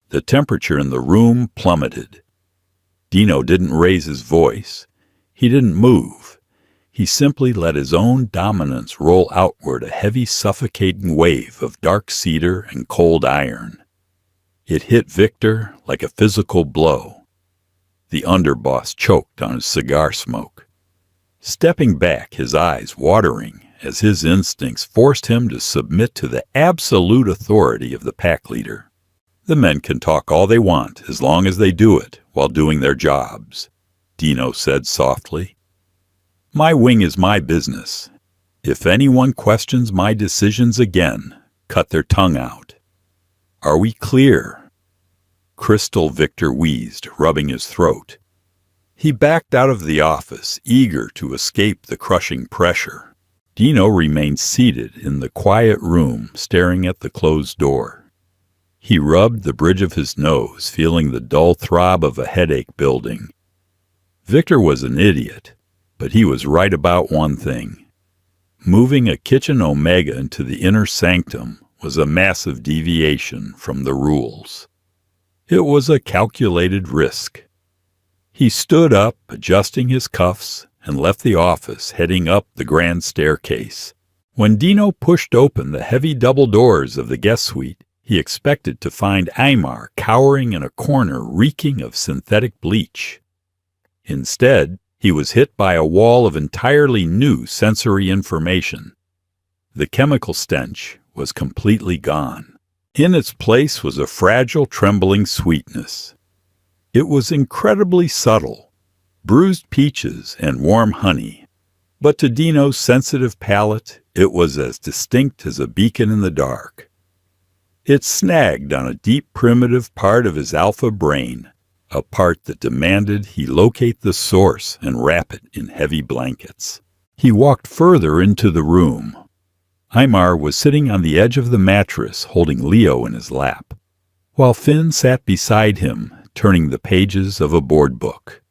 The temperature in the room plummeted." Dino didn't raise his voice. He didn't move. He simply let his own dominance roll outward, a heavy, suffocating wave of dark cedar and cold iron. It hit Victor like a physical blow. The underboss choked on his cigar smoke. Stepping back, his eyes watering, as his instincts forced him to submit to the absolute authority of the pack leader. "The men can talk all they want as long as they do it while doing their jobs," Dino said softly. "My wing is my business. If anyone questions my decisions again, cut their tongue out. Are we clear?" Crystal, Victor wheezed, rubbing his throat. He backed out of the office, eager to escape the crushing pressure. Dino remained seated in the quiet room, staring at the closed door. He rubbed the bridge of his nose, feeling the dull throb of a headache building. Victor was an idiot, but he was right about one thing. Moving a kitchen Omega into the inner sanctum was a massive deviation from the rules. It was a calculated risk. He stood up, adjusting his cuffs, and left the office, heading up the grand staircase. When Dino pushed open the heavy double doors of the guest suite, he expected to find Aymar cowering in a corner reeking of synthetic bleach. Instead, he was hit by a wall of entirely new sensory information. The chemical stench was completely gone. In its place was a fragile, trembling sweetness. It was incredibly subtle, bruised peaches and warm honey, but to Dino's sensitive palate, it was as distinct as a beacon in the dark. It snagged on a deep primitive part of his alpha brain, a part that demanded he locate the source and wrap it in heavy blankets. He walked further into the room. Aymar was sitting on the edge of the mattress, holding Leo in his lap, while Finn sat beside him, turning the pages of a board book.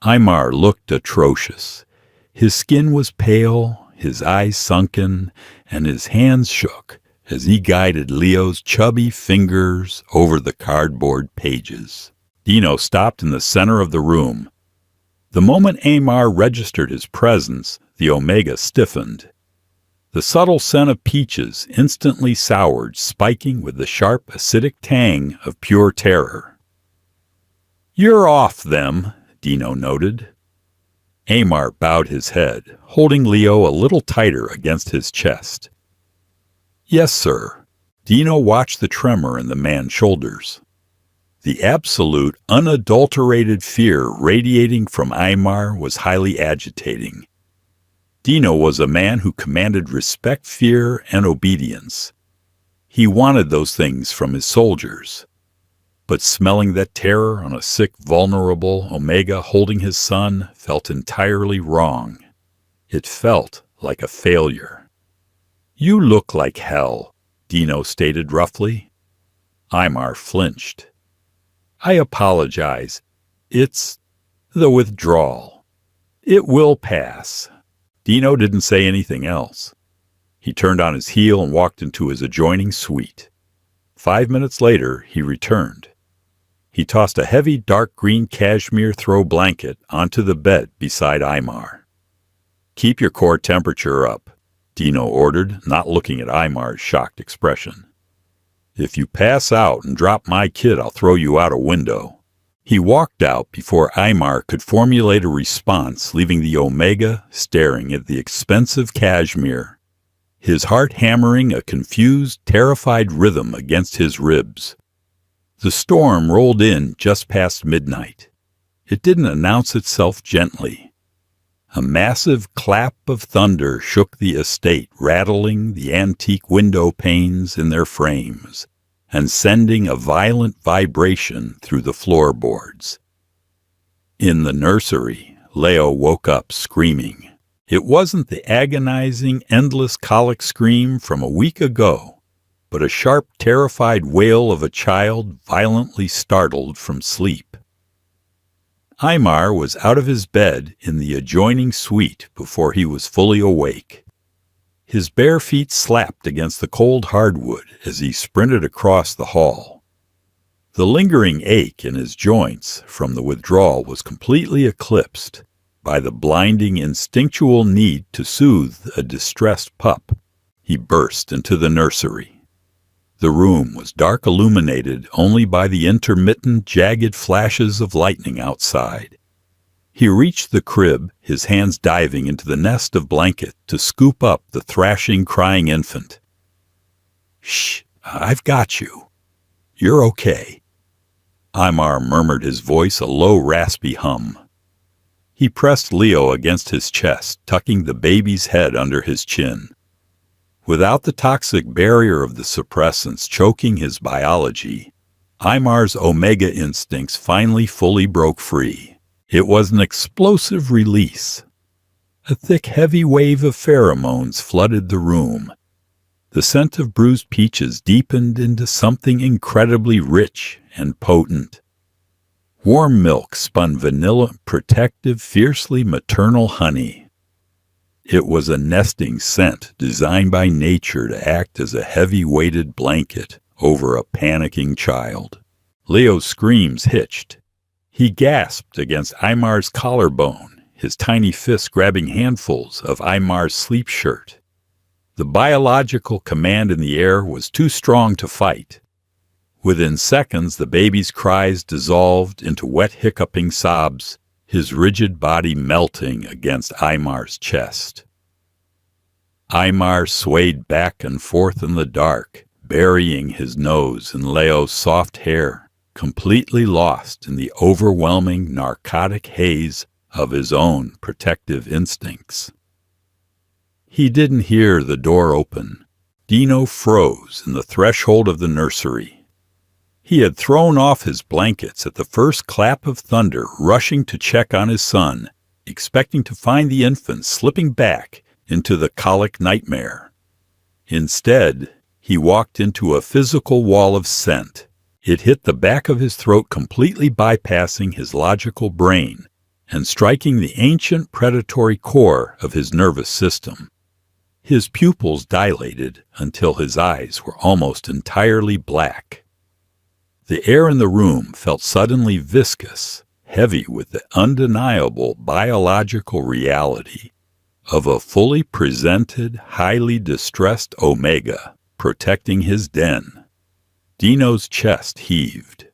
Aymar looked atrocious. His skin was pale, his eyes sunken, and his hands shook as he guided Leo's chubby fingers over the cardboard pages. Dino stopped in the center of the room. The moment Aymar registered his presence, the Omega stiffened. The subtle scent of peaches instantly soured, spiking with the sharp, acidic tang of pure terror. "You're off them," Dino noted. Aymar bowed his head, holding Leo a little tighter against his chest. "Yes, sir." Dino watched the tremor in the man's shoulders. The absolute, unadulterated fear radiating from Aymar was highly agitating. Dino was a man who commanded respect, fear, and obedience. He wanted those things from his soldiers. But smelling that terror on a sick, vulnerable Omega holding his son felt entirely wrong. It felt like a failure. "You look like hell," Dino stated roughly. Aymar flinched. "I apologize. It's the withdrawal. It will pass." Dino didn't say anything else. He turned on his heel and walked into his adjoining suite. 5 minutes later, he returned. He tossed a heavy dark green cashmere throw blanket onto the bed beside Aymar. "Keep your core temperature up," Dino ordered, not looking at Aymar's shocked expression. "If you pass out and drop my kid, I'll throw you out a window." He walked out before Aymar could formulate a response, leaving the Omega staring at the expensive cashmere, his heart hammering a confused, terrified rhythm against his ribs. The storm rolled in just past midnight. It didn't announce itself gently. A massive clap of thunder shook the estate, rattling the antique window panes in their frames and sending a violent vibration through the floorboards. In the nursery, Leo woke up screaming. It wasn't the agonizing, endless colic scream from a week ago, but a sharp, terrified wail of a child violently startled from sleep. Aymar was out of his bed in the adjoining suite before he was fully awake. His bare feet slapped against the cold hardwood as he sprinted across the hall. The lingering ache in his joints from the withdrawal was completely eclipsed by the blinding instinctual need to soothe a distressed pup. He burst into the nursery. The room was dark, illuminated only by the intermittent, jagged flashes of lightning outside. He reached the crib, his hands diving into the nest of blanket to scoop up the thrashing, crying infant. "Shh, I've got you. You're okay." Aymar murmured, his voice a low, raspy hum. He pressed Leo against his chest, tucking the baby's head under his chin. Without the toxic barrier of the suppressants choking his biology, Aymar's Omega instincts finally fully broke free. It was an explosive release. A thick, heavy wave of pheromones flooded the room. The scent of bruised peaches deepened into something incredibly rich and potent. Warm milk spun vanilla, protective, fiercely maternal honey. It was a nesting scent designed by nature to act as a heavy-weighted blanket over a panicking child. Leo's screams hitched. He gasped against Aymar's collarbone, his tiny fists grabbing handfuls of Aymar's sleep shirt. The biological command in the air was too strong to fight. Within seconds, the baby's cries dissolved into wet, hiccuping sobs, his rigid body melting against Aymar's chest. Aymar swayed back and forth in the dark, burying his nose in Leo's soft hair, completely lost in the overwhelming narcotic haze of his own protective instincts. He didn't hear the door open. Dino froze in the threshold of the nursery. He had thrown off his blankets at the first clap of thunder, rushing to check on his son, expecting to find the infant slipping back into the colic nightmare. Instead, he walked into a physical wall of scent. It hit the back of his throat, completely bypassing his logical brain and striking the ancient predatory core of his nervous system. His pupils dilated until his eyes were almost entirely black. The air in the room felt suddenly viscous, heavy with the undeniable biological reality of a fully presented, highly distressed Omega protecting his den. Dino's chest heaved.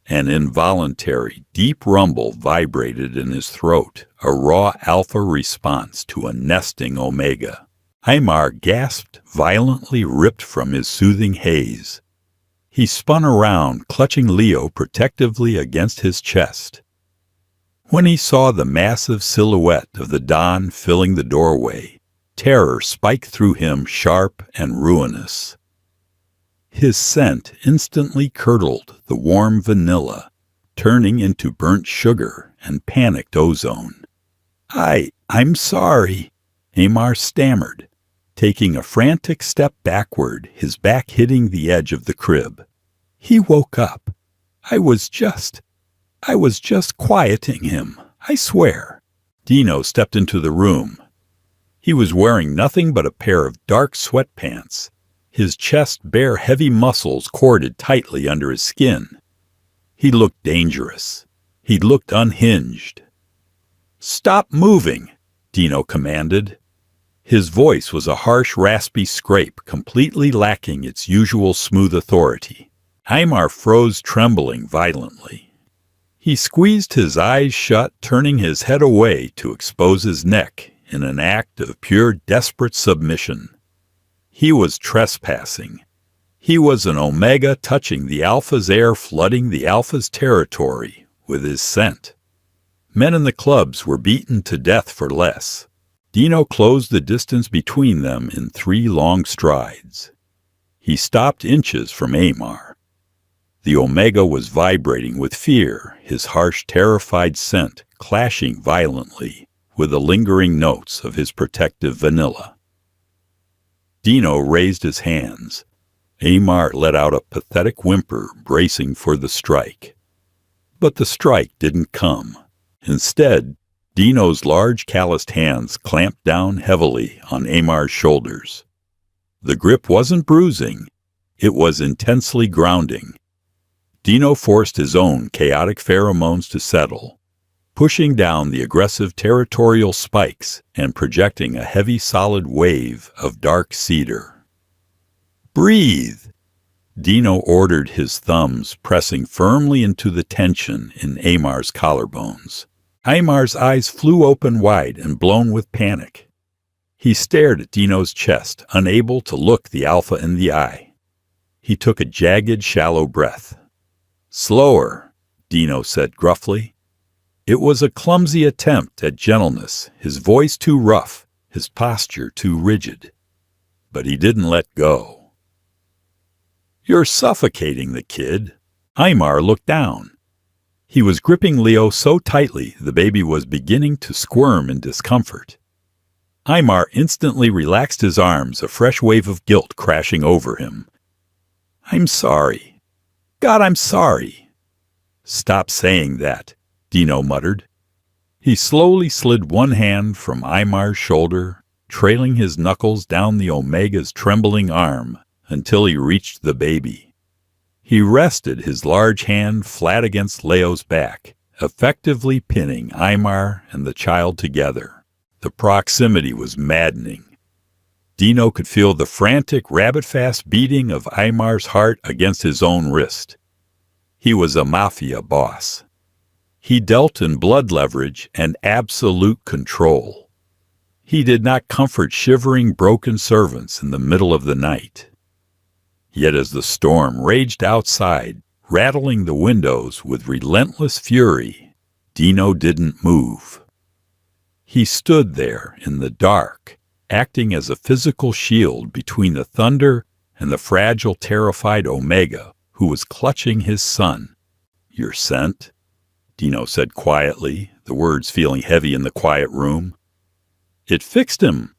An involuntary, deep rumble vibrated in his throat, a raw alpha response to a nesting Omega. Aymar gasped, violently ripped from his soothing haze. He spun around, clutching Leo protectively against his chest. When he saw the massive silhouette of the Don filling the doorway, terror spiked through him, sharp and ruinous. His scent instantly curdled the warm vanilla, turning into burnt sugar and panicked ozone. I'm sorry," Aymar stammered, taking a frantic step backward, his back hitting the edge of the crib. "He woke up. I was just quieting him, I swear." Dino stepped into the room. He was wearing nothing but a pair of dark sweatpants, his chest bare heavy muscles corded tightly under his skin. He looked dangerous. He looked unhinged. "Stop moving," Dino commanded. His voice was a harsh, raspy scrape, completely lacking its usual smooth authority. Aymar froze, trembling violently. He squeezed his eyes shut, turning his head away to expose his neck in an act of pure, desperate submission. He was trespassing. He was an Omega touching the Alpha's air, flooding the Alpha's territory with his scent. Men in the clubs were beaten to death for less. Dino closed the distance between them in 3 long strides. He stopped inches from Aymar. The Omega was vibrating with fear, his harsh, terrified scent clashing violently with the lingering notes of his protective vanilla. Dino raised his hands. Aymar let out a pathetic whimper, bracing for the strike. But the strike didn't come. Instead, Dino's large calloused hands clamped down heavily on Aymar's shoulders. The grip wasn't bruising. It was intensely grounding. Dino forced his own chaotic pheromones to settle, pushing down the aggressive territorial spikes and projecting a heavy solid wave of dark cedar. "Breathe!" Dino ordered, his thumbs pressing firmly into the tension in Aymar's collarbones. Aymar's eyes flew open wide and blown with panic. He stared at Dino's chest, unable to look the Alpha in the eye. He took a jagged, shallow breath. "Slower," Dino said gruffly. It was a clumsy attempt at gentleness, his voice too rough, his posture too rigid. But he didn't let go. "You're suffocating the kid." Aymar looked down. He was gripping Leo so tightly the baby was beginning to squirm in discomfort. Aymar instantly relaxed his arms, a fresh wave of guilt crashing over him. "I'm sorry. God, I'm sorry." "Stop saying that," Dino muttered. He slowly slid one hand from Aymar's shoulder, trailing his knuckles down the Omega's trembling arm until he reached the baby. He rested his large hand flat against Leo's back, effectively pinning Aymar and the child together. The proximity was maddening. Dino could feel the frantic, rabbit-fast beating of Aymar's heart against his own wrist. He was a Mafia boss. He dealt in blood leverage and absolute control. He did not comfort shivering, broken servants in the middle of the night. Yet as the storm raged outside, rattling the windows with relentless fury, Dino didn't move. He stood there in the dark, acting as a physical shield between the thunder and the fragile, terrified Omega who was clutching his son. "Your scent?" Dino said quietly, the words feeling heavy in the quiet room. "It fixed him."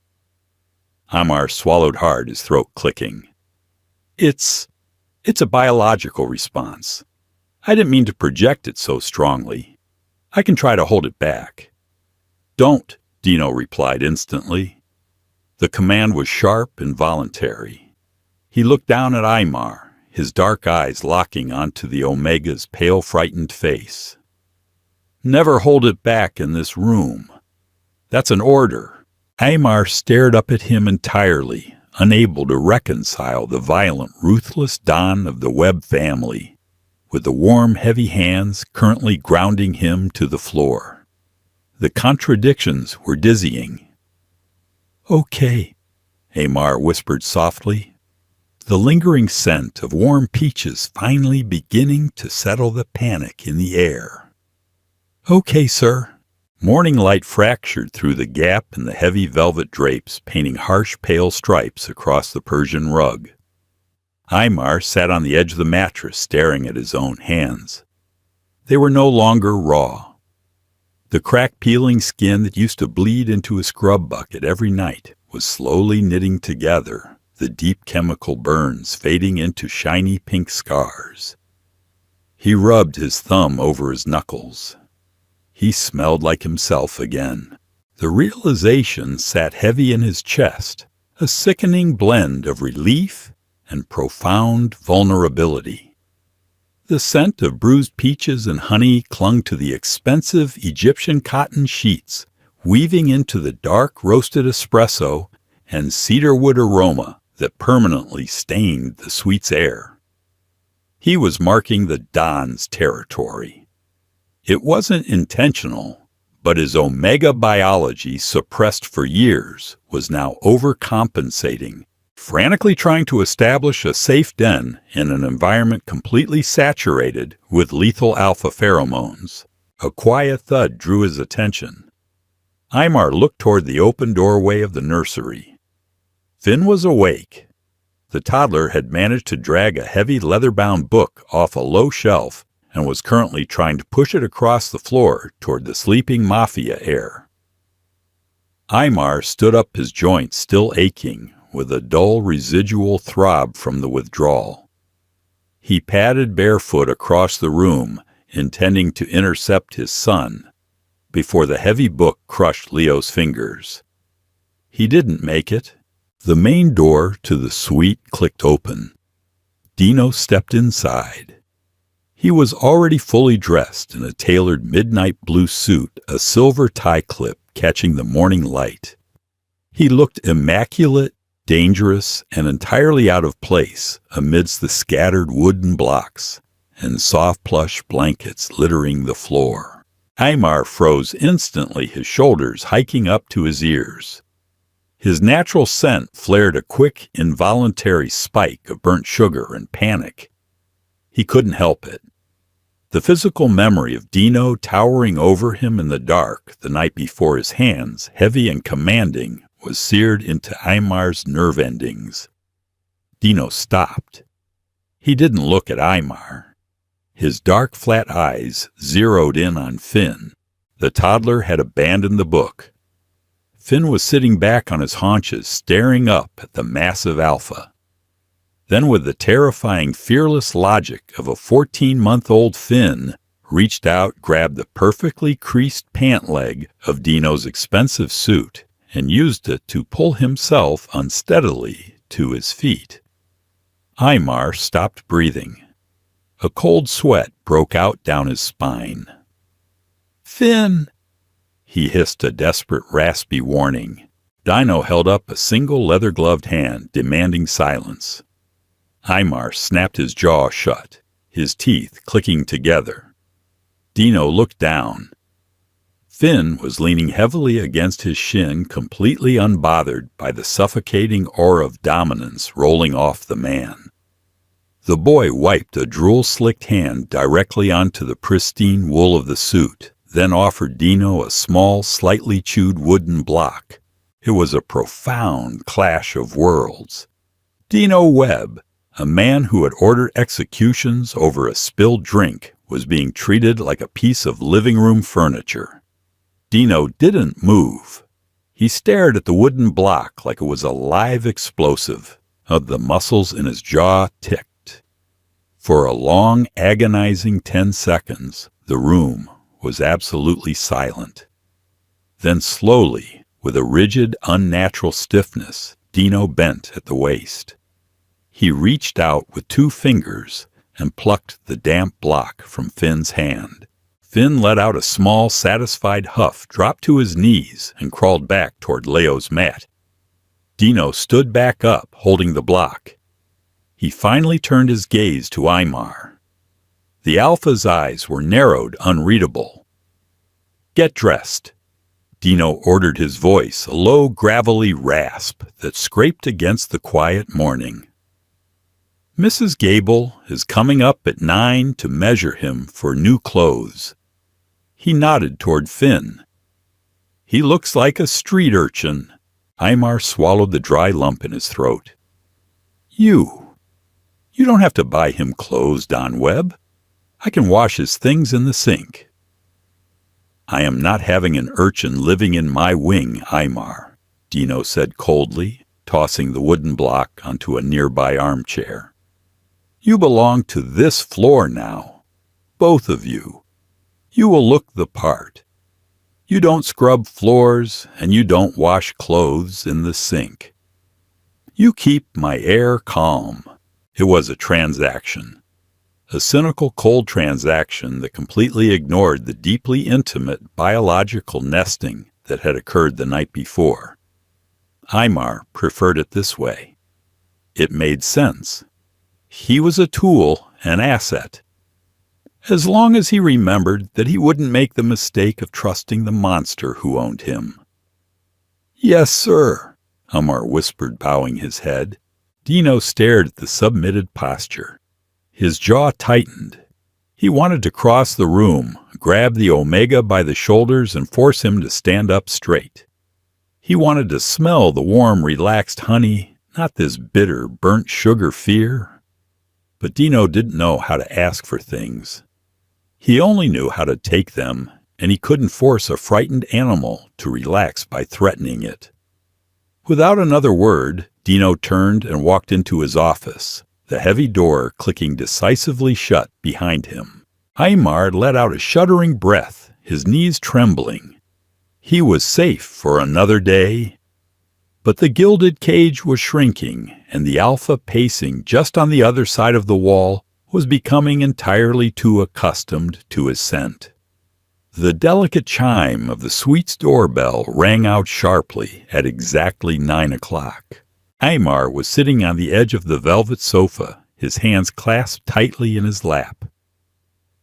Aymar swallowed hard, his throat clicking. It's a biological response. I didn't mean to project it so strongly. I can try to hold it back." "Don't," Dino replied instantly. The command was sharp and voluntary. He looked down at Aymar, his dark eyes locking onto the Omega's pale, frightened face. "Never hold it back in this room. That's an order." Aymar stared up at him entirely, unable to reconcile the violent, ruthless Don of the Webb family, with the warm, heavy hands currently grounding him to the floor. The contradictions were dizzying. "Okay," Aymar whispered softly, the lingering scent of warm peaches finally beginning to settle the panic in the air. "Okay, sir." Morning light fractured through the gap in the heavy velvet drapes, painting harsh, pale stripes across the Persian rug. Aymar sat on the edge of the mattress, staring at his own hands. They were no longer raw. The crack-peeling skin that used to bleed into a scrub bucket every night was slowly knitting together, the deep chemical burns fading into shiny pink scars. He rubbed his thumb over his knuckles. He smelled like himself again, The realization sat heavy in his chest, a sickening blend of relief and profound vulnerability. The scent of bruised peaches and honey clung to the expensive Egyptian cotton sheets, weaving into the dark roasted espresso and cedarwood aroma that permanently stained the suite's air. He was marking the Don's territory. It wasn't intentional, but his omega biology, suppressed for years, was now overcompensating, frantically trying to establish a safe den in an environment completely saturated with lethal alpha pheromones. A quiet thud drew his attention. Aymar looked toward the open doorway of the nursery. Finn was awake. The toddler had managed to drag a heavy leather-bound book off a low shelf and was currently trying to push it across the floor toward the sleeping Mafia heir. Aymar stood up, his joints still aching, with a dull residual throb from the withdrawal. He padded barefoot across the room, intending to intercept his son, before the heavy book crushed Leo's fingers. He didn't make it. The main door to the suite clicked open. Dino stepped inside. He was already fully dressed in a tailored midnight blue suit, a silver tie clip catching the morning light. He looked immaculate, dangerous, and entirely out of place amidst the scattered wooden blocks and soft plush blankets littering the floor. Aymar froze instantly, his shoulders hiking up to his ears. His natural scent flared a quick, involuntary spike of burnt sugar and panic. He couldn't help it. The physical memory of Dino towering over him in the dark the night before, his hands, heavy and commanding, was seared into Aymar's nerve endings. Dino stopped. He didn't look at Aymar. His dark, flat eyes zeroed in on Finn. The toddler had abandoned the book. Finn was sitting back on his haunches, staring up at the massive alpha. Then, with the terrifying, fearless logic of a 14-month-old, Finn reached out, grabbed the perfectly creased pant leg of Dino's expensive suit, and used it to pull himself unsteadily to his feet. Aymar stopped breathing. A cold sweat broke out down his spine. "Finn!" he hissed a desperate, raspy warning. Dino held up a single leather-gloved hand, demanding silence. Aymar snapped his jaw shut, his teeth clicking together. Dino looked down. Finn was leaning heavily against his shin, completely unbothered by the suffocating aura of dominance rolling off the man. The boy wiped a drool-slicked hand directly onto the pristine wool of the suit, then offered Dino a small, slightly chewed wooden block. It was a profound clash of worlds. Dino Webb, a man who had ordered executions over a spilled drink, was being treated like a piece of living room furniture. Dino didn't move. He stared at the wooden block like it was a live explosive. The muscles in his jaw ticked. For a long, agonizing 10 seconds, the room was absolutely silent. Then slowly, with a rigid, unnatural stiffness, Dino bent at the waist. He reached out with 2 fingers and plucked the damp block from Finn's hand. Finn let out a small, satisfied huff, dropped to his knees, and crawled back toward Leo's mat. Dino stood back up, holding the block. He finally turned his gaze to Aymar. The alpha's eyes were narrowed, unreadable. "Get dressed," Dino ordered, his voice a low, gravelly rasp that scraped against the quiet morning. "Mrs. Gable is coming up at 9 to measure him for new clothes." He nodded toward Finn. "He looks like a street urchin." Aymar swallowed the dry lump in his throat. You don't have to buy him clothes, Don Webb. I can wash his things in the sink." "I am not having an urchin living in my wing, Aymar," Dino said coldly, tossing the wooden block onto a nearby armchair. "You belong to this floor now. Both of you. You will look the part." You don't scrub floors, and you don't wash clothes in the sink. You keep my air calm. It was a transaction. A cynical, cold transaction that completely ignored the deeply intimate biological nesting that had occurred the night before. Aymar preferred it this way. It made sense. He was a tool, an asset. As long as he remembered that he wouldn't make the mistake of trusting the monster who owned him. "Yes, sir," Aymar whispered, bowing his head. Dino stared at the submitted posture. His jaw tightened. He wanted to cross the room, grab the Omega by the shoulders, and force him to stand up straight. He wanted to smell the warm, relaxed honey, not this bitter, burnt sugar fear. But Dino didn't know how to ask for things. He only knew how to take them, and he couldn't force a frightened animal to relax by threatening it. Without another word, Dino turned and walked into his office, the heavy door clicking decisively shut behind him. Aymar let out a shuddering breath, his knees trembling. He was safe for another day. But the gilded cage was shrinking, and the alpha pacing just on the other side of the wall was becoming entirely too accustomed to his scent. The delicate chime of the suite's doorbell rang out sharply at exactly 9 o'clock. Aymar was sitting on the edge of the velvet sofa, his hands clasped tightly in his lap.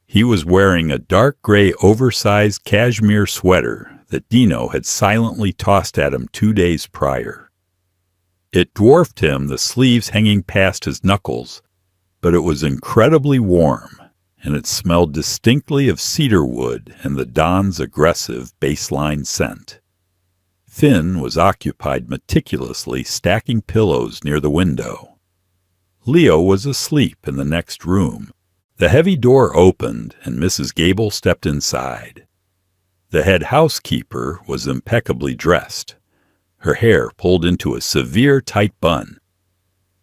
He was wearing a dark gray oversized cashmere sweater that Dino had silently tossed at him 2 days prior. It dwarfed him, the sleeves hanging past his knuckles, but it was incredibly warm, and it smelled distinctly of cedar wood and the Don's aggressive baseline scent. Finn was occupied meticulously stacking pillows near the window. Leo was asleep in the next room. The heavy door opened, and Mrs. Gable stepped inside. The head housekeeper was impeccably dressed, her hair pulled into a severe tight bun.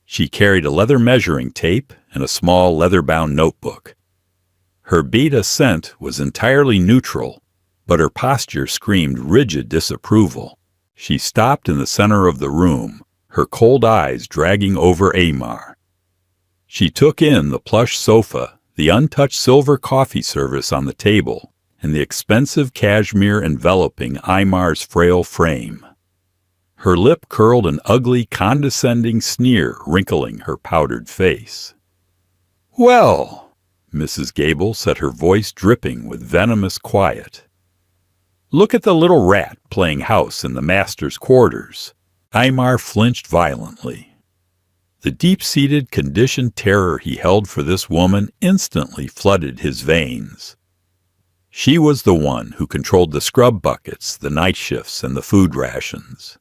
She carried a leather measuring tape and a small leather-bound notebook. Her beta scent was entirely neutral, but her posture screamed rigid disapproval. She stopped in the center of the room, her cold eyes dragging over Aymar. She took in the plush sofa, the untouched silver coffee service on the table, and the expensive cashmere enveloping Aymar's frail frame. Her lip curled an ugly, condescending sneer wrinkling her powdered face. "Well," Mrs. Gable said, her voice dripping with venomous quiet. "Look at the little rat playing house in the master's quarters." Aymar flinched violently. The deep-seated, conditioned terror he held for this woman instantly flooded his veins. She was the one who controlled the scrub buckets, the night shifts, and the food rations.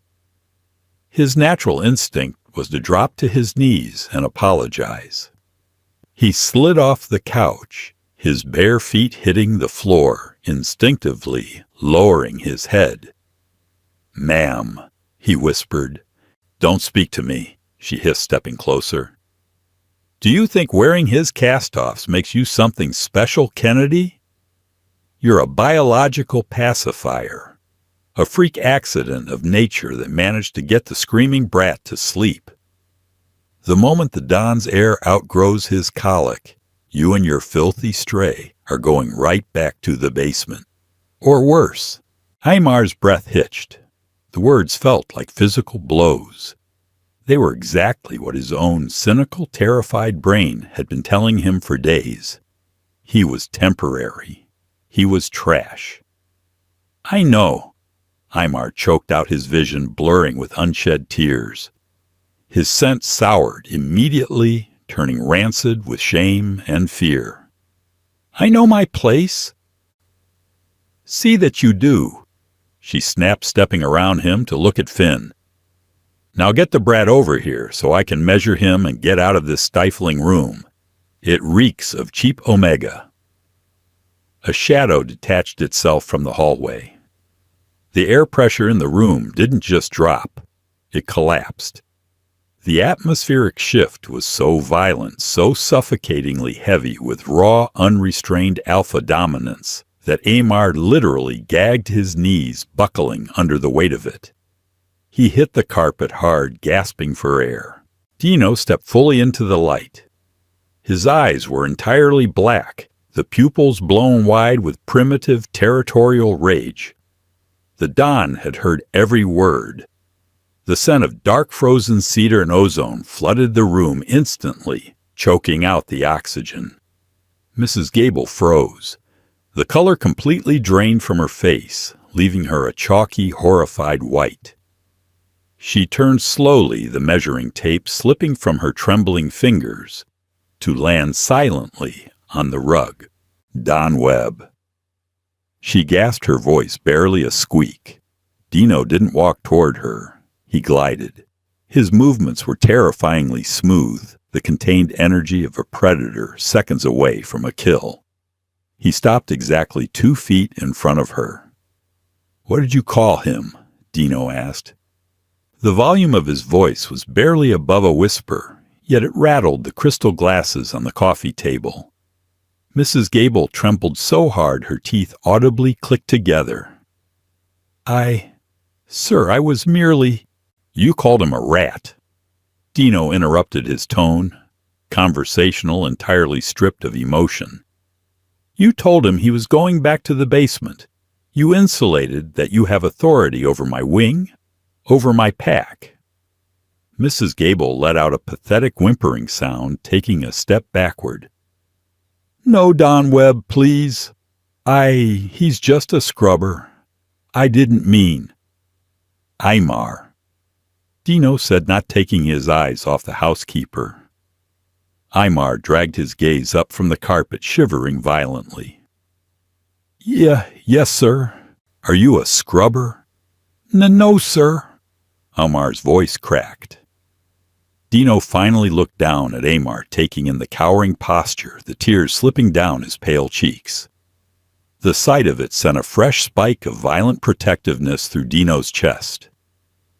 His natural instinct was to drop to his knees and apologize. He slid off the couch, his bare feet hitting the floor, instinctively lowering his head. "Ma'am," he whispered. "Don't speak to me," she hissed, stepping closer. "Do you think wearing his cast-offs makes you something special, Kennedy? You're a biological pacifier, a freak accident of nature that managed to get the screaming brat to sleep. The moment the Don's heir outgrows his colic, you and your filthy stray are going right back to the basement. Or worse." Aymar's breath hitched. The words felt like physical blows. They were exactly what his own cynical, terrified brain had been telling him for days. He was temporary. He was trash. "I know." Aymar choked out, his vision blurring with unshed tears. His scent soured immediately, turning rancid with shame and fear. "I know my place." "See that you do," she snapped, stepping around him to look at Finn. "Now get the brat over here so I can measure him and get out of this stifling room. It reeks of cheap Omega." A shadow detached itself from the hallway. The air pressure in the room didn't just drop, it collapsed. The atmospheric shift was so violent, so suffocatingly heavy with raw, unrestrained alpha dominance, that Amar literally gagged his knees, buckling under the weight of it. He hit the carpet hard, gasping for air. Dino stepped fully into the light. His eyes were entirely black, the pupils blown wide with primitive, territorial rage. The Don had heard every word. The scent of dark frozen cedar and ozone flooded the room instantly, choking out the oxygen. Mrs. Gable froze. The color completely drained from her face, leaving her a chalky, horrified white. She turned slowly, the measuring tape slipping from her trembling fingers, to land silently on the rug. Don Webb. She gasped, her voice barely a squeak. Dino didn't walk toward her. He glided. His movements were terrifyingly smooth, the contained energy of a predator seconds away from a kill. He stopped exactly 2 feet in front of her. "What did you call him?" Dino asked. The volume of his voice was barely above a whisper, yet it rattled the crystal glasses on the coffee table. Mrs. Gable trembled so hard her teeth audibly clicked together. Sir, I was merely—" "You called him a rat." Dino interrupted his tone, conversational, entirely stripped of emotion. "You told him he was going back to the basement. You insulated that you have authority over my wing, over my pack." Mrs. Gable let out a pathetic whimpering sound, taking a step backward. "No, Don Webb, please. He's just a scrubber. I didn't mean—" "Aymar," Dino said, not taking his eyes off the housekeeper. Aymar dragged his gaze up from the carpet, shivering violently. Yes, sir." "Are you a scrubber?" No, sir." Aymar's voice cracked. Dino finally looked down at Aymar, taking in the cowering posture, the tears slipping down his pale cheeks. The sight of it sent a fresh spike of violent protectiveness through Dino's chest.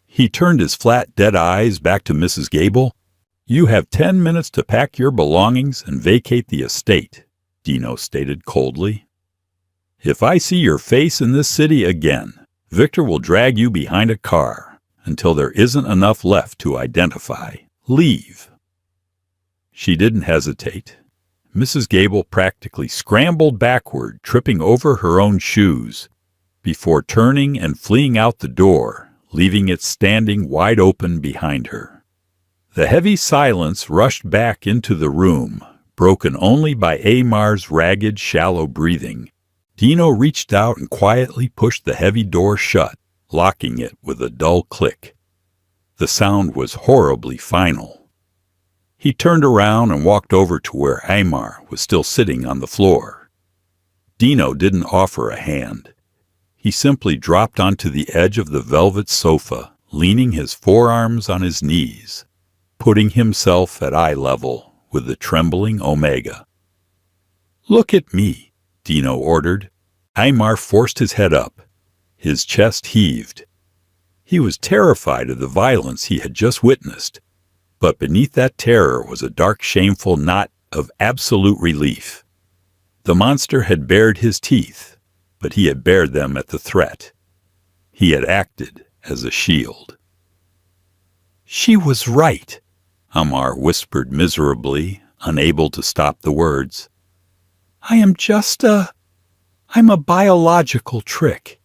He turned his flat, dead eyes back to Mrs. Gable. "You have 10 minutes to pack your belongings and vacate the estate," Dino stated coldly. "If I see your face in this city again, Victor will drag you behind a car until there isn't enough left to identify. Leave." She didn't hesitate. Mrs. Gable practically scrambled backward, tripping over her own shoes, before turning and fleeing out the door, leaving it standing wide open behind her. The heavy silence rushed back into the room, broken only by Aymar's ragged, shallow breathing. Dino reached out and quietly pushed the heavy door shut, locking it with a dull click. The sound was horribly final. He turned around and walked over to where Aymar was still sitting on the floor. Dino didn't offer a hand. He simply dropped onto the edge of the velvet sofa, leaning his forearms on his knees, putting himself at eye level with the trembling Omega. "Look at me," Dino ordered. Aymar forced his head up. His chest heaved. He was terrified of the violence he had just witnessed, but beneath that terror was a dark, shameful knot of absolute relief. The monster had bared his teeth, but he had bared them at the threat. He had acted as a shield. "She was right," Aymar whispered miserably, unable to stop the words. I'm a biological trick.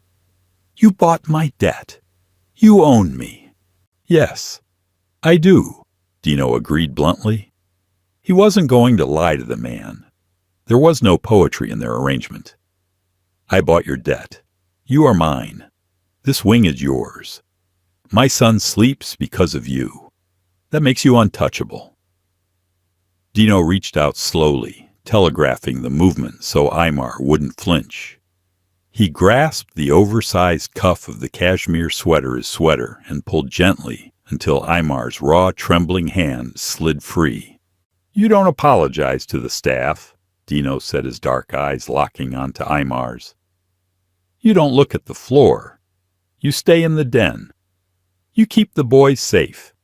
You bought my debt. You own me." "Yes, I do," Dino agreed bluntly. He wasn't going to lie to the man. There was no poetry in their arrangement. "I bought your debt. You are mine. This wing is yours. My son sleeps because of you. That makes you untouchable." Dino reached out slowly, telegraphing the movement so Aymar wouldn't flinch. He grasped the oversized cuff of the cashmere sweater and pulled gently until Aymar's raw, trembling hand slid free. "You don't apologize to the staff," Dino said, his dark eyes locking onto Aymar's. "You don't look at the floor. You stay in the den. You keep the boys safe.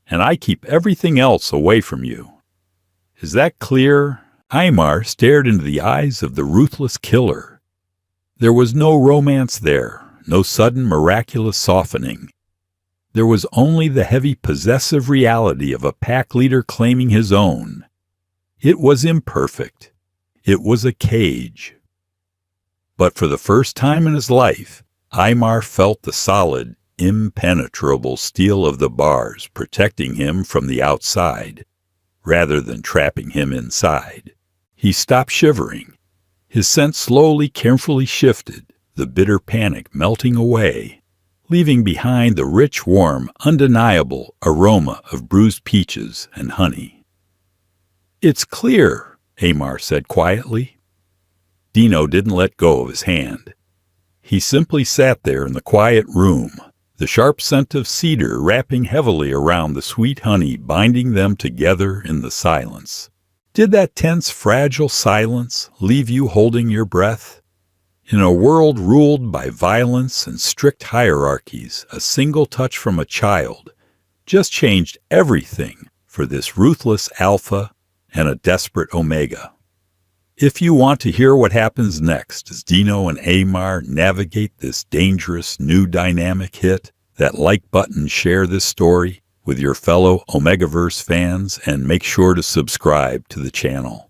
And I keep everything else away from you. Is that clear?" Aymar stared into the eyes of the ruthless killer, There was no romance there, no sudden miraculous softening. There was only the heavy possessive reality of a pack leader claiming his own. It was imperfect. It was a cage. But for the first time in his life, Aymar felt the solid, impenetrable steel of the bars protecting him from the outside, rather than trapping him inside. He stopped shivering. His sense slowly, carefully shifted, the bitter panic melting away, leaving behind the rich, warm, undeniable aroma of bruised peaches and honey. "It's clear," Aymar said quietly. Dino didn't let go of his hand. He simply sat there in the quiet room, the sharp scent of cedar wrapping heavily around the sweet honey binding them together in the silence. Did that tense, fragile silence leave you holding your breath? In a world ruled by violence and strict hierarchies, a single touch from a child just changed everything for this ruthless alpha and a desperate omega. If you want to hear what happens next as Dino and Aymar navigate this dangerous new dynamic, hit that like button, share this story with your fellow Omegaverse fans, and make sure to subscribe to the channel.